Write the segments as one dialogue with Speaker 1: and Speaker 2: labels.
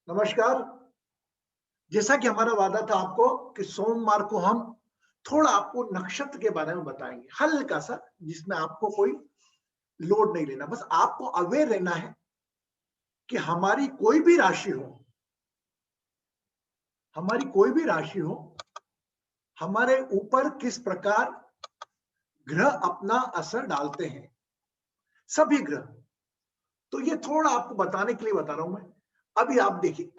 Speaker 1: नमस्कार। जैसा कि हमारा वादा था आपको कि सोमवार को हम थोड़ा आपको नक्षत्र के बारे में बताएंगे, हल्का सा, जिसमें आपको कोई लोड नहीं लेना, बस आपको अवेयर रहना है कि हमारी कोई भी राशि हो, हमारे ऊपर किस प्रकार ग्रह अपना असर डालते हैं, सभी ग्रह। तो ये थोड़ा आपको बताने के लिए बता रहा हूं मैं। अभी आप देखिए,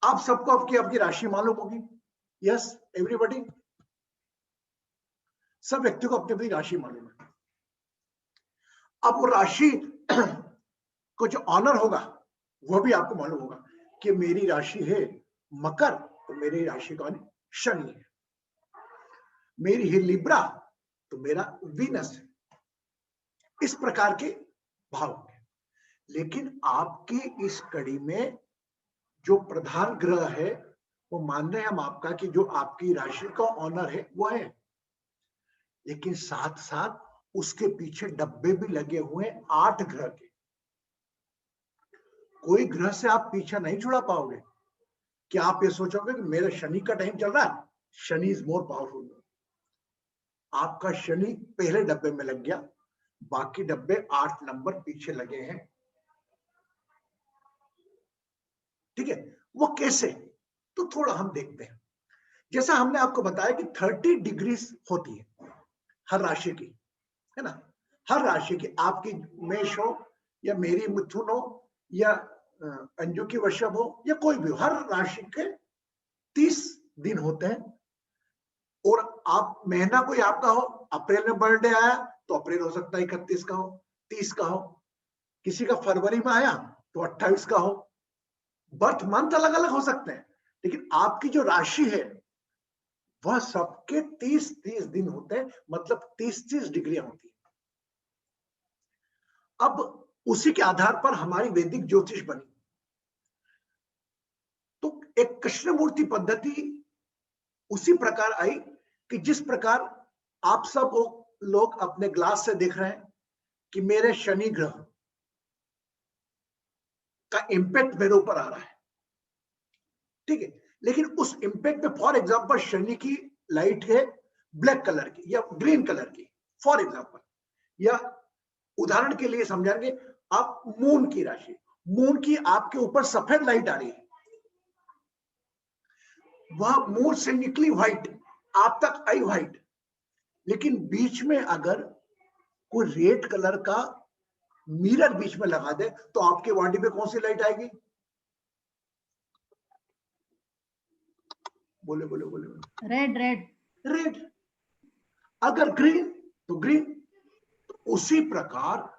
Speaker 1: आप सबको आपकी आपकी राशि मालूम होगी। यस, एवरीबॉडी, सब व्यक्तियों को अपनी अपनी राशि मालूम है। अब वो राशि को जो ऑनर होगा वो भी आपको मालूम होगा कि मेरी राशि है मकर, तो मेरी राशि कौन है? शनि है। मेरी है लिब्रा, तो मेरा वीनस है। इस प्रकार के भाव होंगे। लेकिन आपकी इस कड़ी में जो प्रधान ग्रह है, वो मान रहे हैं हम आपका कि जो आपकी राशि का ऑनर है वो है, लेकिन साथ साथ उसके पीछे डब्बे भी लगे हुए 8 ग्रह के। कोई ग्रह से आप पीछा नहीं छुड़ा पाओगे। क्या आप ये सोचोगे कि मेरा शनि का टाइम चल रहा है, शनि इज मोर पावरफुल? आपका शनि पहले डब्बे में लग गया, बाकी डब्बे 8 नंबर पीछे लगे हैं। ठीक है, वो कैसे? तो थोड़ा हम देखते हैं। जैसा हमने आपको बताया कि 30 डिग्री होती है हर राशि की, है ना? हर राशि की, आपकी मेष हो या मेरी मिथुन हो या अंजू की वृषभ हो या कोई भी हो, हर राशि के 30 दिन होते हैं। और आप महीना कोई आपका हो, अप्रैल में बर्थडे आया तो अप्रैल हो सकता है 31 का हो, 30 का हो। किसी का फरवरी में आया तो 28 का हो। बर्थ मंथ अलग अलग हो सकते हैं, लेकिन आपकी जो राशि है वह सबके 30-30 दिन होते हैं, मतलब 30-30 डिग्रियां होती है। अब उसी के आधार पर हमारी वैदिक ज्योतिष बनी। तो एक कृष्णमूर्ति पद्धति उसी प्रकार आई कि जिस प्रकार आप सब लोग अपने ग्लास से देख रहे हैं कि मेरे शनि ग्रह का इंपैक्ट मेरे ऊपर आ रहा है। ठीक है, लेकिन उस इंपैक्ट में फॉर एग्जांपल शनि की लाइट है ब्लैक कलर की या ग्रीन कलर की, फॉर एग्जांपल, या उदाहरण के लिए समझाएंगे, आप मून की राशि, मून की आपके ऊपर सफेद लाइट आ रही है, वह मून से निकली व्हाइट, आप तक आई व्हाइट, लेकिन बीच में अगर कोई रेड कलर का मिरर बीच में लगा दे तो आपके बॉडी पे कौन सी लाइट आएगी? बोले बोले बोले बोले।
Speaker 2: Red red
Speaker 1: red. अगर ग्रीन तो ग्रीन। तो उसी प्रकार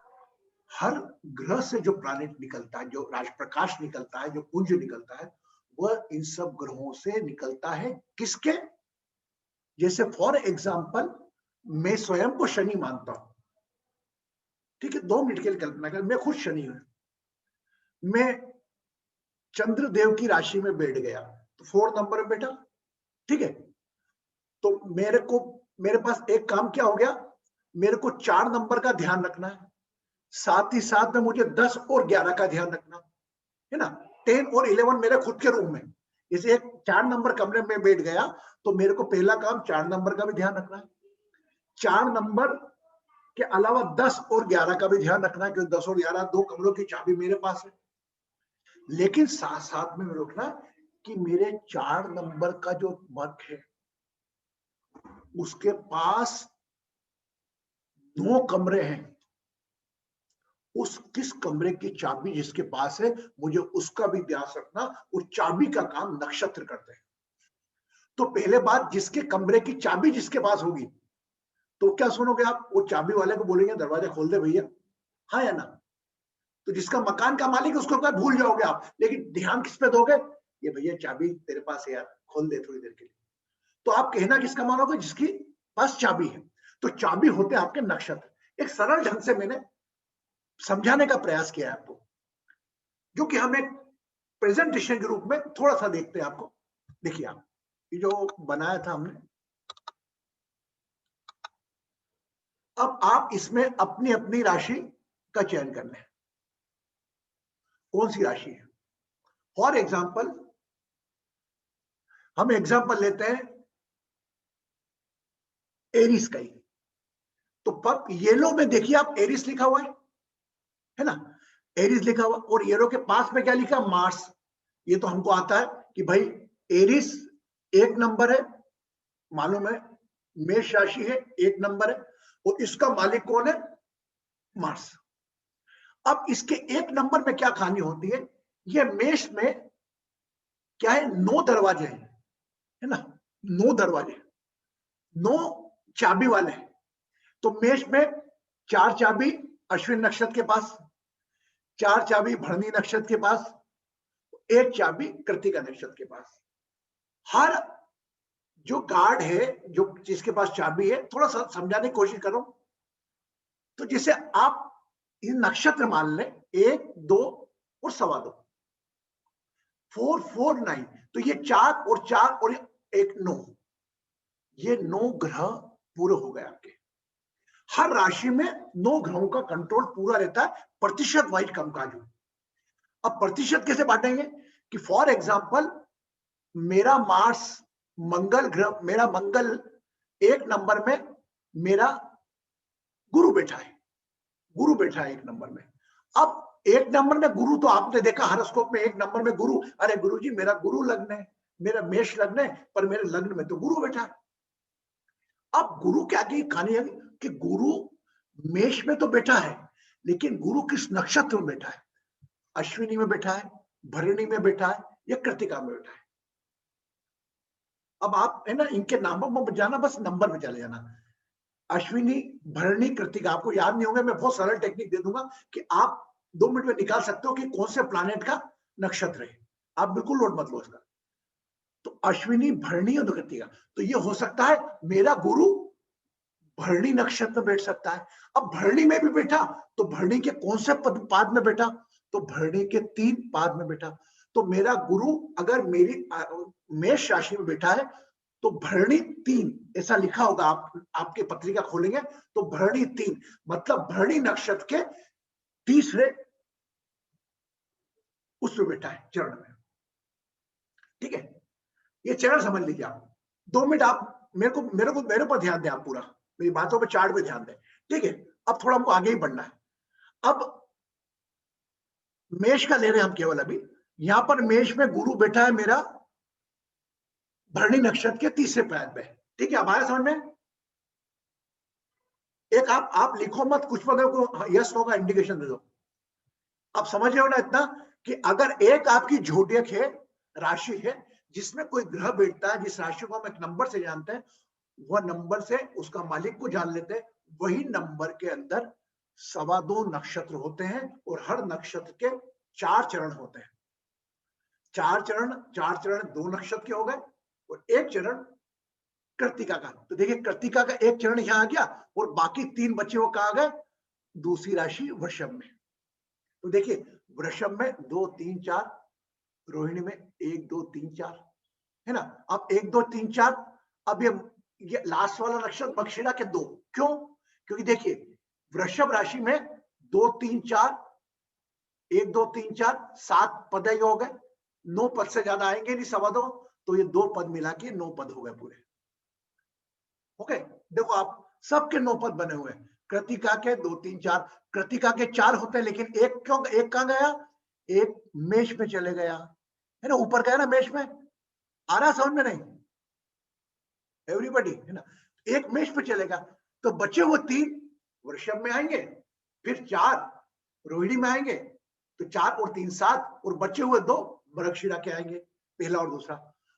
Speaker 1: हर ग्रह से जो प्लैनेट निकलता है, जो राज प्रकाश निकलता है, जो पुंज निकलता है, वह इन सब ग्रहों से निकलता है। किसके? जैसे फॉर एग्जांपल मैं स्वयं को शनि मानता हूं। ठीक है, 2 मिनट के लिए कल्पना कर, मैं खुद शनि हूं। मैं चंद्रदेव की राशि में बैठ गया तो 4 नंबर में बैठा। ठीक है, तो मेरे पास एक काम क्या हो गया, मेरे को 4 नंबर का ध्यान रखना है, साथ ही साथ में मुझे 10 और 11 का ध्यान रखना है ना। 10 और 11 मेरे खुद के रूम में, जैसे एक 4 नंबर कमरे में बैठ गया तो मेरे को पहला काम 4 नंबर का भी ध्यान रखना है। 4 नंबर के अलावा 10 और 11 का भी ध्यान रखना है, क्योंकि 10 और 11 2 कमरों की चाबी मेरे पास है। लेकिन साथ साथ में रखना कि मेरे 4 नंबर का जो मर्क है उसके पास 9 कमरे हैं। उस किस कमरे की चाबी जिसके पास है, मुझे उसका भी ध्यान रखना। उस चाबी का काम नक्षत्र करते हैं। तो पहले बात, जिसके कमरे की चाबी जिसके पास होगी, तो क्या सुनोगे आप? वो चाबी वाले को बोलेंगे दरवाजा खोल दे भैया, हाँ या ना? तो जिसका मकान का मालिक है उसको क्या भूल जाओगे आप, लेकिन ध्यान किस पे दोगे? ये भैया चाबी तेरे पास है यार, खोल दे थोड़ी देर के लिए। तो आप कहना किसका मानोगे? जिसकी पास चाबी है। तो चाबी होते हैं आपके नक्षत्र। एक सरल ढंग से मैंने समझाने का प्रयास किया है आपको, जो कि हम एक प्रेजेंटेशन के रूप में थोड़ा सा देखते हैं आपको। देखिए, आप ये जो बनाया था हमने, अब आप इसमें अपनी अपनी राशि का चयन करना है। कौन सी राशि है? फॉर एग्जाम्पल हम एग्जाम्पल लेते हैं एरिस का ही। तो येलो में देखिए आप एरिस लिखा हुआ है ना, एरिस लिखा हुआ, और येलो के पास में क्या लिखा, मार्स। ये तो हमको आता है कि भाई एरिस एक नंबर है, मालूम है, मेष राशि है, एक नंबर है, और इसका मालिक कौन है, मार्स। अब इसके एक नंबर में क्या खामी होती है, ये मेष में क्या है, 9 दरवाजे हैं, है ना, 9 दरवाजे, 9 चाबी वाले हैं। तो मेष में 4 चाबी अश्विन नक्षत्र के पास, 4 चाबी भरणी नक्षत्र के पास, 1 चाबी कृत्तिका नक्षत्र के पास। हर जो गार्ड है, जो जिसके पास चाबी है, थोड़ा सा समझाने की कोशिश करो। तो जैसे आप ये नक्षत्र मान लें 1, 2 और 2.25, 4, 4, 9, तो ये 4 और 4 और 1, 9, ये 9 ग्रह पूरे हो गए आपके। हर राशि में 9 ग्रहों का कंट्रोल पूरा रहता है, प्रतिशत वाइज कामकाज हो। अब प्रतिशत कैसे बांटेंगे कि फॉर एग्जांपल मेरा मार्स, मंगल ग्रह, मेरा मंगल एक नंबर में, मेरा गुरु बैठा है, गुरु बैठा है एक नंबर में। अब एक नंबर में गुरु, तो आपने देखा हॉरोस्कोप में एक नंबर में गुरु, अरे गुरु जी मेरा गुरु लग्न है, मेरा मेष लग्न है, पर मेरे लग्न में तो गुरु बैठा है। अब गुरु क्या की कहानी है कि गुरु मेष में तो बैठा है, लेकिन गुरु किस नक्षत्र में बैठा है, अश्विनी में बैठा है, भरणी में बैठा है, या कृतिका में बैठा है। अब आप है ना इनके नामों में जाना, बस नंबर में चले जाना, अश्विनी, भरणी, कृतिका। आपको याद नहीं होगा, मैं बहुत सरल टेक्निक दे दूंगा कि आप 2 मिनट में निकाल सकते हो कि कौन से प्लैनेट का नक्षत्र है। आप बिल्कुल लोड मत लो इसका। तो अश्विनी, भरणी और कृतिका, तो ये हो सकता है मेरा गुरु भरणी नक्षत्र में बैठ सकता है। अब भरणी में भी बैठा, तो भरणी के कौन से पाद में बैठा, तो भरणी के 3 पाद में बैठा। तो मेरा गुरु अगर मेरी मेष राशि में बैठा है, तो भरणी 3 ऐसा लिखा होगा, आप आपके पत्रिका खोलेंगे तो भरणी 3 मतलब भरणी नक्षत्र के तीसरे उसमें बैठा है, चरण में। ठीक है, ये चरण समझ लीजिए आप। 2 मिनट आप मेरे पर ध्यान दें, आप पूरा मेरी बातों पे, चार्ट पे ध्यान दें। ठीक है, अब थोड़ा हमको आगे ही बढ़ना है। अब मेष का ले रहे हैं हम केवल अभी। यहां पर मेष में गुरु बैठा है मेरा भरणी नक्षत्र के तीसरे पैद में। ठीक है, अब आया समझ में। एक आप लिखो मत, कुछ पदों को यस नो का इंडिकेशन दे दो। आप समझ रहे हो ना इतना कि अगर एक आपकी जोडियक है, राशि है, जिसमें कोई ग्रह बैठता है, जिस राशि को हम एक नंबर से जानते हैं, वह नंबर से उसका मालिक को जान लेते हैं। वही नंबर के अंदर 2.25 नक्षत्र होते हैं, और हर नक्षत्र के 4 चरण होते हैं। 4 चरण, 4 चरण 2 नक्षत्र के हो गए, और 1 चरण कृत्तिका का। तो देखिए कृत्तिका का 1 चरण यहां आ गया, और बाकी 3 बचे वो कहां गए, दूसरी राशि वृषभ में। तो देखिए वृषभ में 2, 3, 4, रोहिणी में 1, 2, 3, 4, है ना। अब 1, 2, 3, 4, अब ये लास्ट वाला नक्षत्र मक्षिरा के 2, क्यों, क्योंकि देखिए वृषभ राशि में 2, 3, 4, 1, 2, 3, 4, 7 पद हो गए, 9 पद से ज्यादा आएंगे नहीं, 2.25, तो ये 2 पद मिला के 9 पद हो गए पूरे। ओके, देखो आप सबके 9 पद बने हुए हैं। कृतिका के 2, 3, 4, कृतिका के 4 होते हैं, लेकिन एक क्यों, एक कहां गया, एक मेष में चले गया, है ना, ऊपर गया ना मेष में। आ रहा समझ में नहीं एवरीबॉडी, है ना। एक मेष पे चलेगा, तो बचे हुए 3 वृषभ में आएंगे, फिर 4 रोहिणी में आएंगे, तो 4 और 3 7, और बचे हुए 2 मृगशिरा के आएंगे, पहला और दूसरा।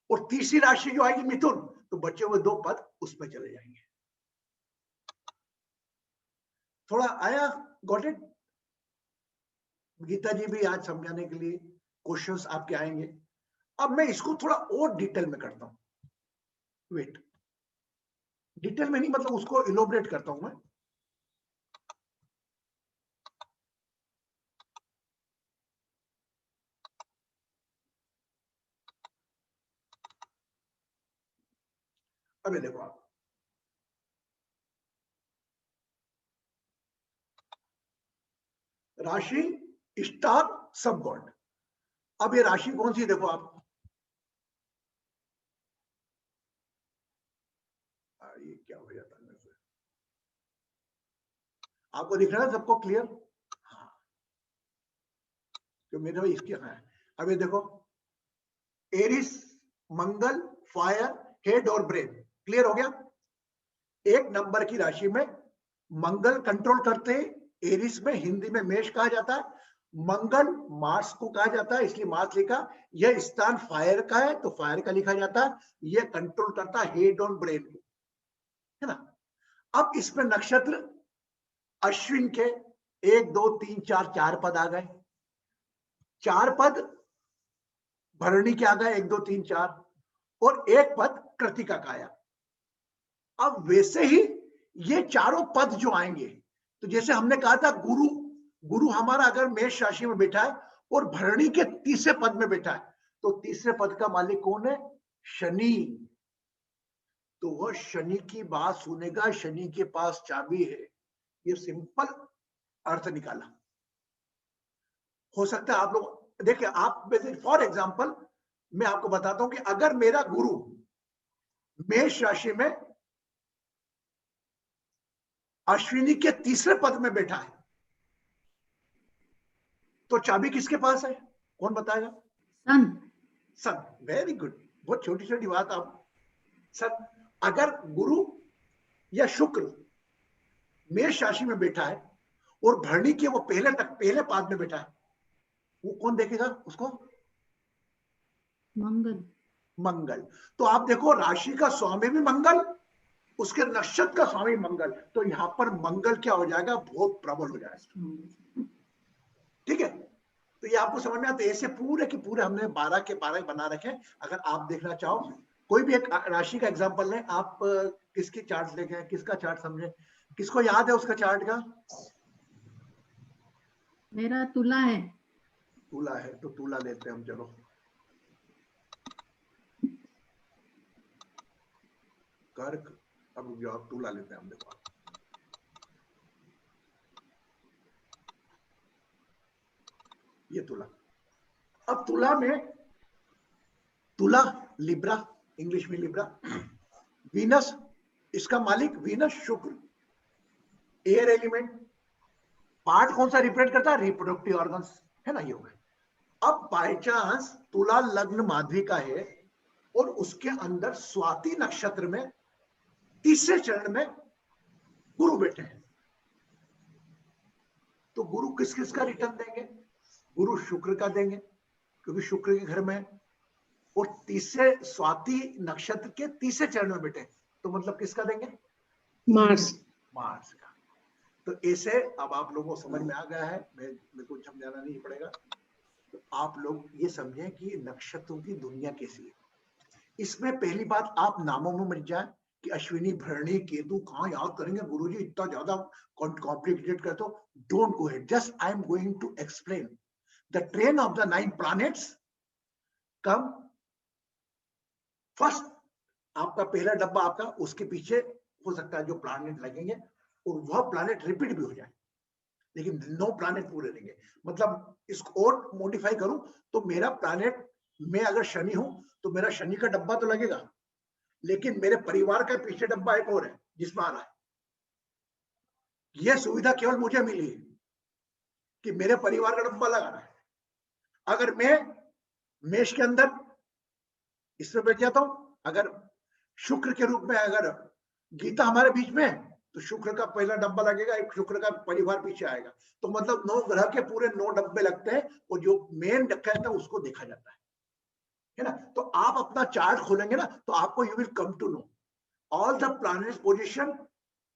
Speaker 1: और तीसरी राशि जो आएगी मिथुन, तो बचे हुए 2 पद उसमें चले जाएंगे। थोड़ा आया, गॉट इट। गीता जी भी आज समझाने के लिए क्वेश्चंस आपके आएंगे। अब मैं इसको थोड़ा और डिटेल में करता हूं, वेट, डिटेल में नहीं मतलब उसको इलोबरेट करता हूं मैं। अभी देखो आप, राशि, स्टार, सब गॉड। अब ये राशि कौन सी देखो आप, ये क्या हो जाता है, आपको दिख रहा है सबको क्लियर? हाँ, तो मेरे भाई इसके है। अब ये देखो, एरिस, मंगल, फायर, हेड और ब्रेन, क्लियर हो गया? एक नंबर की राशि में मंगल कंट्रोल करते हैं, एरिस में हिंदी में मेष कहा जाता है, मंगल मार्स को कहा जाता है इसलिए मार्स लिखा, यह स्थान फायर का है तो फायर का लिखा जाता है, यह कंट्रोल करता है हेड और ब्रेन को, है ना? अब इसमें नक्षत्र अश्विन के 1 2 3 4 4 पद आ गए, 4 पद भरणी के आ गए, 1 2 3 4, और 1 पद कृतिका का आया। अब वैसे ही ये चारों पद जो आएंगे, तो जैसे हमने कहा था गुरु, गुरु हमारा अगर मेष राशि में बैठा है और भरणी के तीसरे पद में बैठा है, तो तीसरे पद का मालिक कौन है? शनि। तो वह शनि की बात सुनेगा, शनि के पास चाबी है, ये सिंपल अर्थ निकाला। हो सकता है आप लोग देखिए, आप फॉर एग्जाम्पल मैं आपको बताता हूं कि अगर मेरा गुरु मेष राशि में अश्विनी के तीसरे पद में बैठा है, तो चाबी किसके पास है? कौन बताएगा?
Speaker 2: सन।
Speaker 1: सन, वेरी गुड, बहुत छोटी छोटी बात आप। सन, अगर गुरु या शुक्र मेष राशि में बैठा है और भरणी के वो पहले पाद में बैठा है, वो कौन देखेगा उसको?
Speaker 2: मंगल।
Speaker 1: मंगल। तो आप देखो, राशि का स्वामी भी मंगल, उसके नक्षत्र का स्वामी मंगल, तो यहां पर मंगल क्या हो जाएगा? बहुत प्रबल हो जाएगा। ठीक है, तो ये आपको समझ में आता है? ऐसे पूरे के पूरे हमने 12 के 12 बना रखे। अगर आप देखना चाहो कोई भी एक राशि का एग्जांपल लें आप, किसकी चार्ट लेके, किसका चार्ट समझे, किसको याद है उसका चार्ट का?
Speaker 2: मेरा तुला है।
Speaker 1: तुला है तो तुला लेते हैं हम, चलो। कर्क, अब जो आप तुला लेते हैं हम, देखो ये तुला। अब तुला में, तुला लिब्रा, इंग्लिश में लिब्रा, वीनस, इसका मालिक वीनस शुक्र, एयर एलिमेंट, पार्ट कौन सा रिप्रेजेंट करता है? रिप्रोडक्टिव ऑर्गन्स, है ना, ये हो गए। अब बाय चांस तुला लग्न माध्वी का है और उसके अंदर स्वाति नक्षत्र में तीसरे चरण में गुरु बैठे हैं, तो गुरु किस किस का रिटर्न देंगे? गुरु शुक्र का देंगे क्योंकि शुक्र के घर में है, और तीसरे स्वाति नक्षत्र के तीसरे चरण में बैठे, तो मतलब किसका देंगे?
Speaker 2: मार्स।
Speaker 1: मार्स का। तो ऐसे अब आप लोगों को समझ में आ गया है, मेरे को समझाना नहीं पड़ेगा। तो आप लोग ये समझें कि नक्षत्रों की दुनिया कैसी है। इसमें पहली बात, आप नामों में मत जाए कि अश्विनी, भरणी, केतु कहां याद करेंगे गुरुजी, इतना ज्यादा कॉम्प्लिकेटेड कर, तो don't go head, just I am going to explain the train of the 9 planets come first. आपका पहला डब्बा आपका, उसके पीछे हो सकता है जो प्लैनेट लगेंगे और वह प्लैनेट रिपीट भी हो जाए, लेकिन 9 प्लैनेट पूरे रहेंगे। मतलब इसको और मॉडिफाई करूं तो मेरा प्लैनेट, मैं अगर शनि हूं तो मेरा शनि का डब्बा तो लगेगा, लेकिन मेरे परिवार का पीछे डब्बा एक और है जिसमें आ रहा है। यह सुविधा केवल मुझे मिली है कि मेरे परिवार का डब्बा लगाना है। अगर मैं मेष के अंदर इसमें बैठ जाता हूं, अगर शुक्र के रूप में अगर गीता हमारे बीच में है, तो शुक्र का पहला डब्बा लगेगा, एक शुक्र का परिवार पीछे आएगा, तो मतलब 9 ग्रह के पूरे 9 डब्बे लगते हैं और जो मेन कहता है उसको देखा जाता है ना? तो आप अपना चार्ट खोलेंगे ना तो आपको you will come to know all the planets position,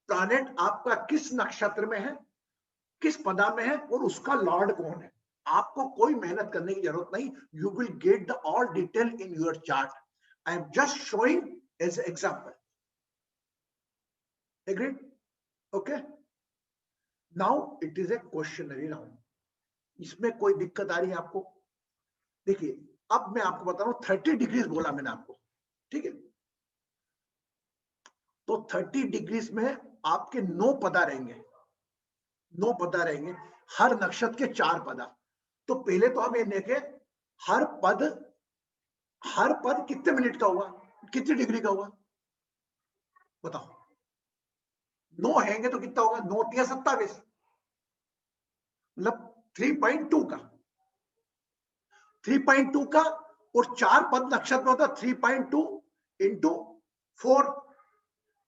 Speaker 1: planet आपका किस नक्षत्र में है, किस पदा में है और उसका लॉर्ड कौन है। आपको कोई मेहनत करने की जरूरत नहीं, you will get the all detail in your chart. I am just showing as example. Agreed? Okay, now it is a questionnaire round. इसमें कोई दिक्कत आ रही है आपको? देखिए, अब मैं आपको बता रहा हूं 30 डिग्रीज बोला मैंने आपको, ठीक है? तो 30 डिग्रीज में आपके 9 पदा रहेंगे, 9 पदा रहेंगे, हर नक्षत्र के 4 पदा। तो पहले तो हम ये देखें हर पद कितने मिनट का हुआ, कितनी डिग्री का हुआ बताओ। 9 हैंगे तो कितना होगा, 9 या 27, मतलब 3.2 का, 3.2 का, और 4 पद नक्षत्र होता 3.2 इंटू 4,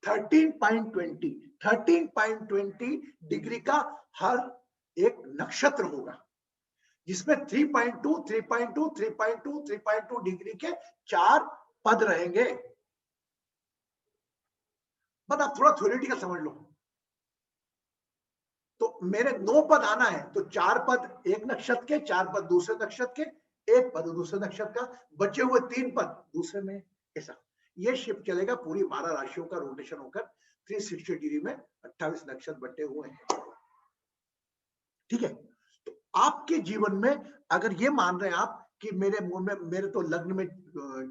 Speaker 1: 13.20, 13.20 डिग्री का हर एक नक्षत्र होगा, जिसमें 3.2, 3.2, 3.2, 3.2 डिग्री के 4 पद रहेंगे। बस आप थोड़ा थ्योरेटिकल समझ लो। तो मेरे 9 पद आना है तो 4 पद एक नक्षत्र के, 4 पद दूसरे नक्षत्र के, 1 पद दूसरे नक्षत्र का, बचे हुए 3 पद दूसरे में। ऐसा ये शिफ्ट चलेगा पूरी 12 राशियों का रोटेशन होकर 360 डिग्री में 28 नक्षत्र बटे हुए हैं। ठीक है, तो आपके जीवन में अगर ये मान रहे हैं आप कि मेरे मुंह में, मेरे तो लग्न में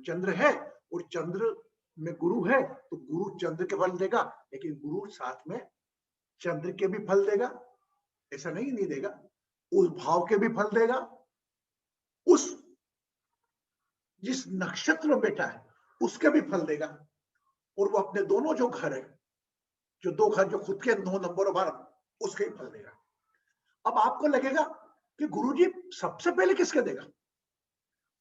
Speaker 1: चंद्र है और चंद्र में गुरु है, तो गुरु चंद्र के फल देगा, लेकिन गुरु साथ में चंद्र के भी फल देगा, ऐसा नहीं देगा, उस भाव के भी फल देगा, उस जिस नक्षत्र में बैठा है उसके भी फल देगा, और वो अपने दोनों जो घर है, जो 2 घर जो खुद के 9 नंबर और 12, उसके भी फल देगा। अब आपको लगेगा कि गुरुजी सबसे पहले किसके देगा,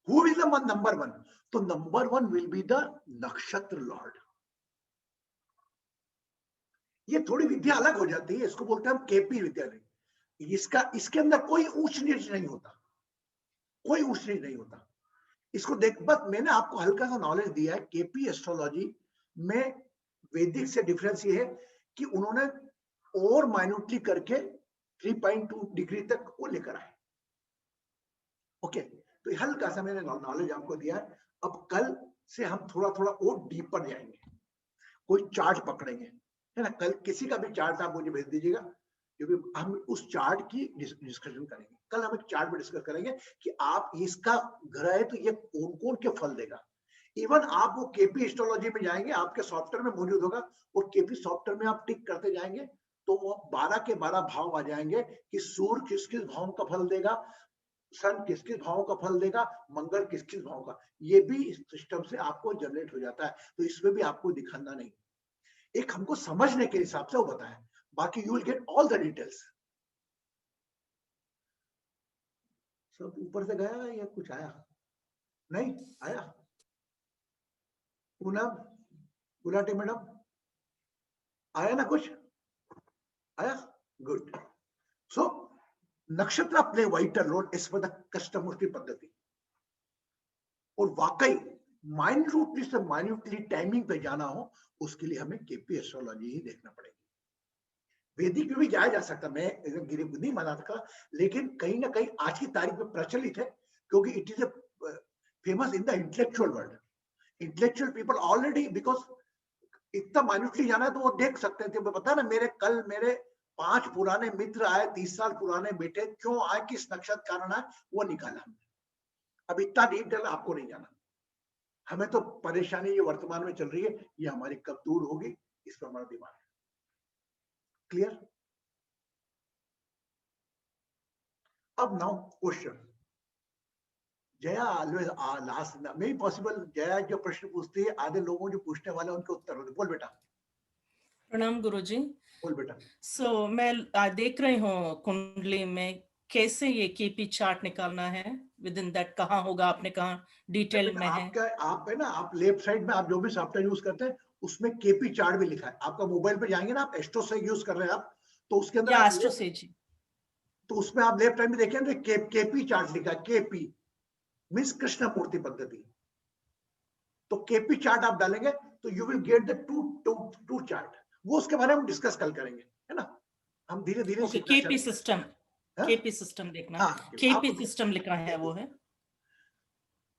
Speaker 1: हु इज द नंबर 1, तो नंबर 1 विल बी द नक्षत्र लॉर्ड। ये थोड़ी विद्या अलग हो जाती है, इसको बोलते हैं हम केपी विद्या। नहीं, इसके अंदर कोई ऊंच नीच नहीं होता, कोई ऊंच नीच नहीं होता। इसको देख, बस मैंने आपको हल्का सा नॉलेज दिया है। केपी एस्ट्रोलॉजी में वैदिक से डिफरेंस ये है कि उन्होंने और माइन्यूटली करके 3.2 डिग्री तक वो लेकर आए। ओके, तो हल्का सा मैंने नॉलेज आपको दिया है। अब कल से हम थोड़ा थोड़ा और डीपर जाएंगे, कोई चार्ट पकड़ेंगे, है ना। कल किसी का भी चार्ट आप मुझे भेज दीजिएगा, क्योंकि हम उस चार्ट की डिस्कशन करेंगे। कल हम एक चार्ट में डिस्कस करेंगे कि आप इसका ग्रह है तो ये कौन कौन के फल देगा। इवन आप वो केपी एस्ट्रोलॉजी में जाएंगे, आपके सॉफ्टवेयर में मौजूद होगा, और केपी सॉफ्टवेयर में आप टिक करते जाएंगे तो वो 12 के 12 भाव आ जाएंगे कि सूर्य किस किस भाव का फल देगा, सन किस किस भाव का फल देगा, मंगल किस किस भाव का। ये भी इस सिस्टम से आपको जनरेट हो जाता है, तो इसमें भी आपको दिखाना नहीं, एक हमको समझने के हिसाब से वो बताया, बाकी you will get all the details. सब ऊपर से गया या कुछ आया नहीं आया। पूनम, गुलाटी मैडम, आया ना कुछ आया, गुड। सो नक्षत्र play vital role as per the कष्टमूर्ति पद्धति, और वाकई माइन्यूटली से माइन्यूटली टाइमिंग पे जाना हो, उसके लिए हमें केपी एस्ट्रोलॉजी ही देखना पड़ेगी। वैदिक में भी जाया जा सकता, मैं गिरी नहीं माना था, लेकिन कहीं ना कहीं आज की तारीख में प्रचलित है, क्योंकि it is a famous in the intellectual world. Intellectual people already, because इतना माइन्यूटली जाना है तो वो देख सकते थे। पता ना, मेरे 5 पुराने मित्र आए, 30 साल पुराने बेटे, क्यों आए, किस नक्षत्र कारण आए, वो निकाला हमने। अब इतना डिटेल आपको नहीं जाना, हमें तो परेशानी ये वर्तमान में चल रही है, ये हमारी कब दूर होगी, इस पर हमारा दिमाग है। क्लियर। अब now question, Jaya always last मे पॉसिबल, जया जो प्रश्न पूछती है आधे लोगों जो पूछने वाले उनके उत्तर होते। बोल बेटा।
Speaker 3: प्रणाम गुरुजी।
Speaker 1: बोल बेटा।
Speaker 3: मैं देख रही हूँ कुंडली में कैसे ये केपी चार्ट निकालना है, विद इन दैट कहाँ होगा, आपने कहा डिटेल में है।
Speaker 1: आपका आप है ना, आप लेफ्ट साइड में आप जो भी सॉफ्टवेयर यूज करते हैं उसमें केपी चार्ट भी लिखा है। आपका मोबाइल पे जाएंगे ना, आप एस्ट्रो से यूज कर रहे हैं आप, तो उसके अंदर
Speaker 3: या
Speaker 1: आप
Speaker 3: एस्ट्रो से जी,
Speaker 1: तो उसमें आप लेफ्ट साइड में देखेंगे केपी चार्ट लिखा है। केपी मीन्स कृष्णमूर्ति पद्धति। तो केपी चार्ट आप डालेंगे तो you will get the two chart. वो उसके बारे में हम डिस्कस कल करेंगे, है ना। हम धीरे धीरे
Speaker 3: ओके।
Speaker 1: सीखना
Speaker 3: केपी
Speaker 1: चलेंगे।
Speaker 3: सिस्टम,
Speaker 1: हाँ?
Speaker 3: केपी सिस्टम देखना,
Speaker 1: हाँ,
Speaker 3: केपी
Speaker 1: आप
Speaker 3: सिस्टम लिखा है वो है।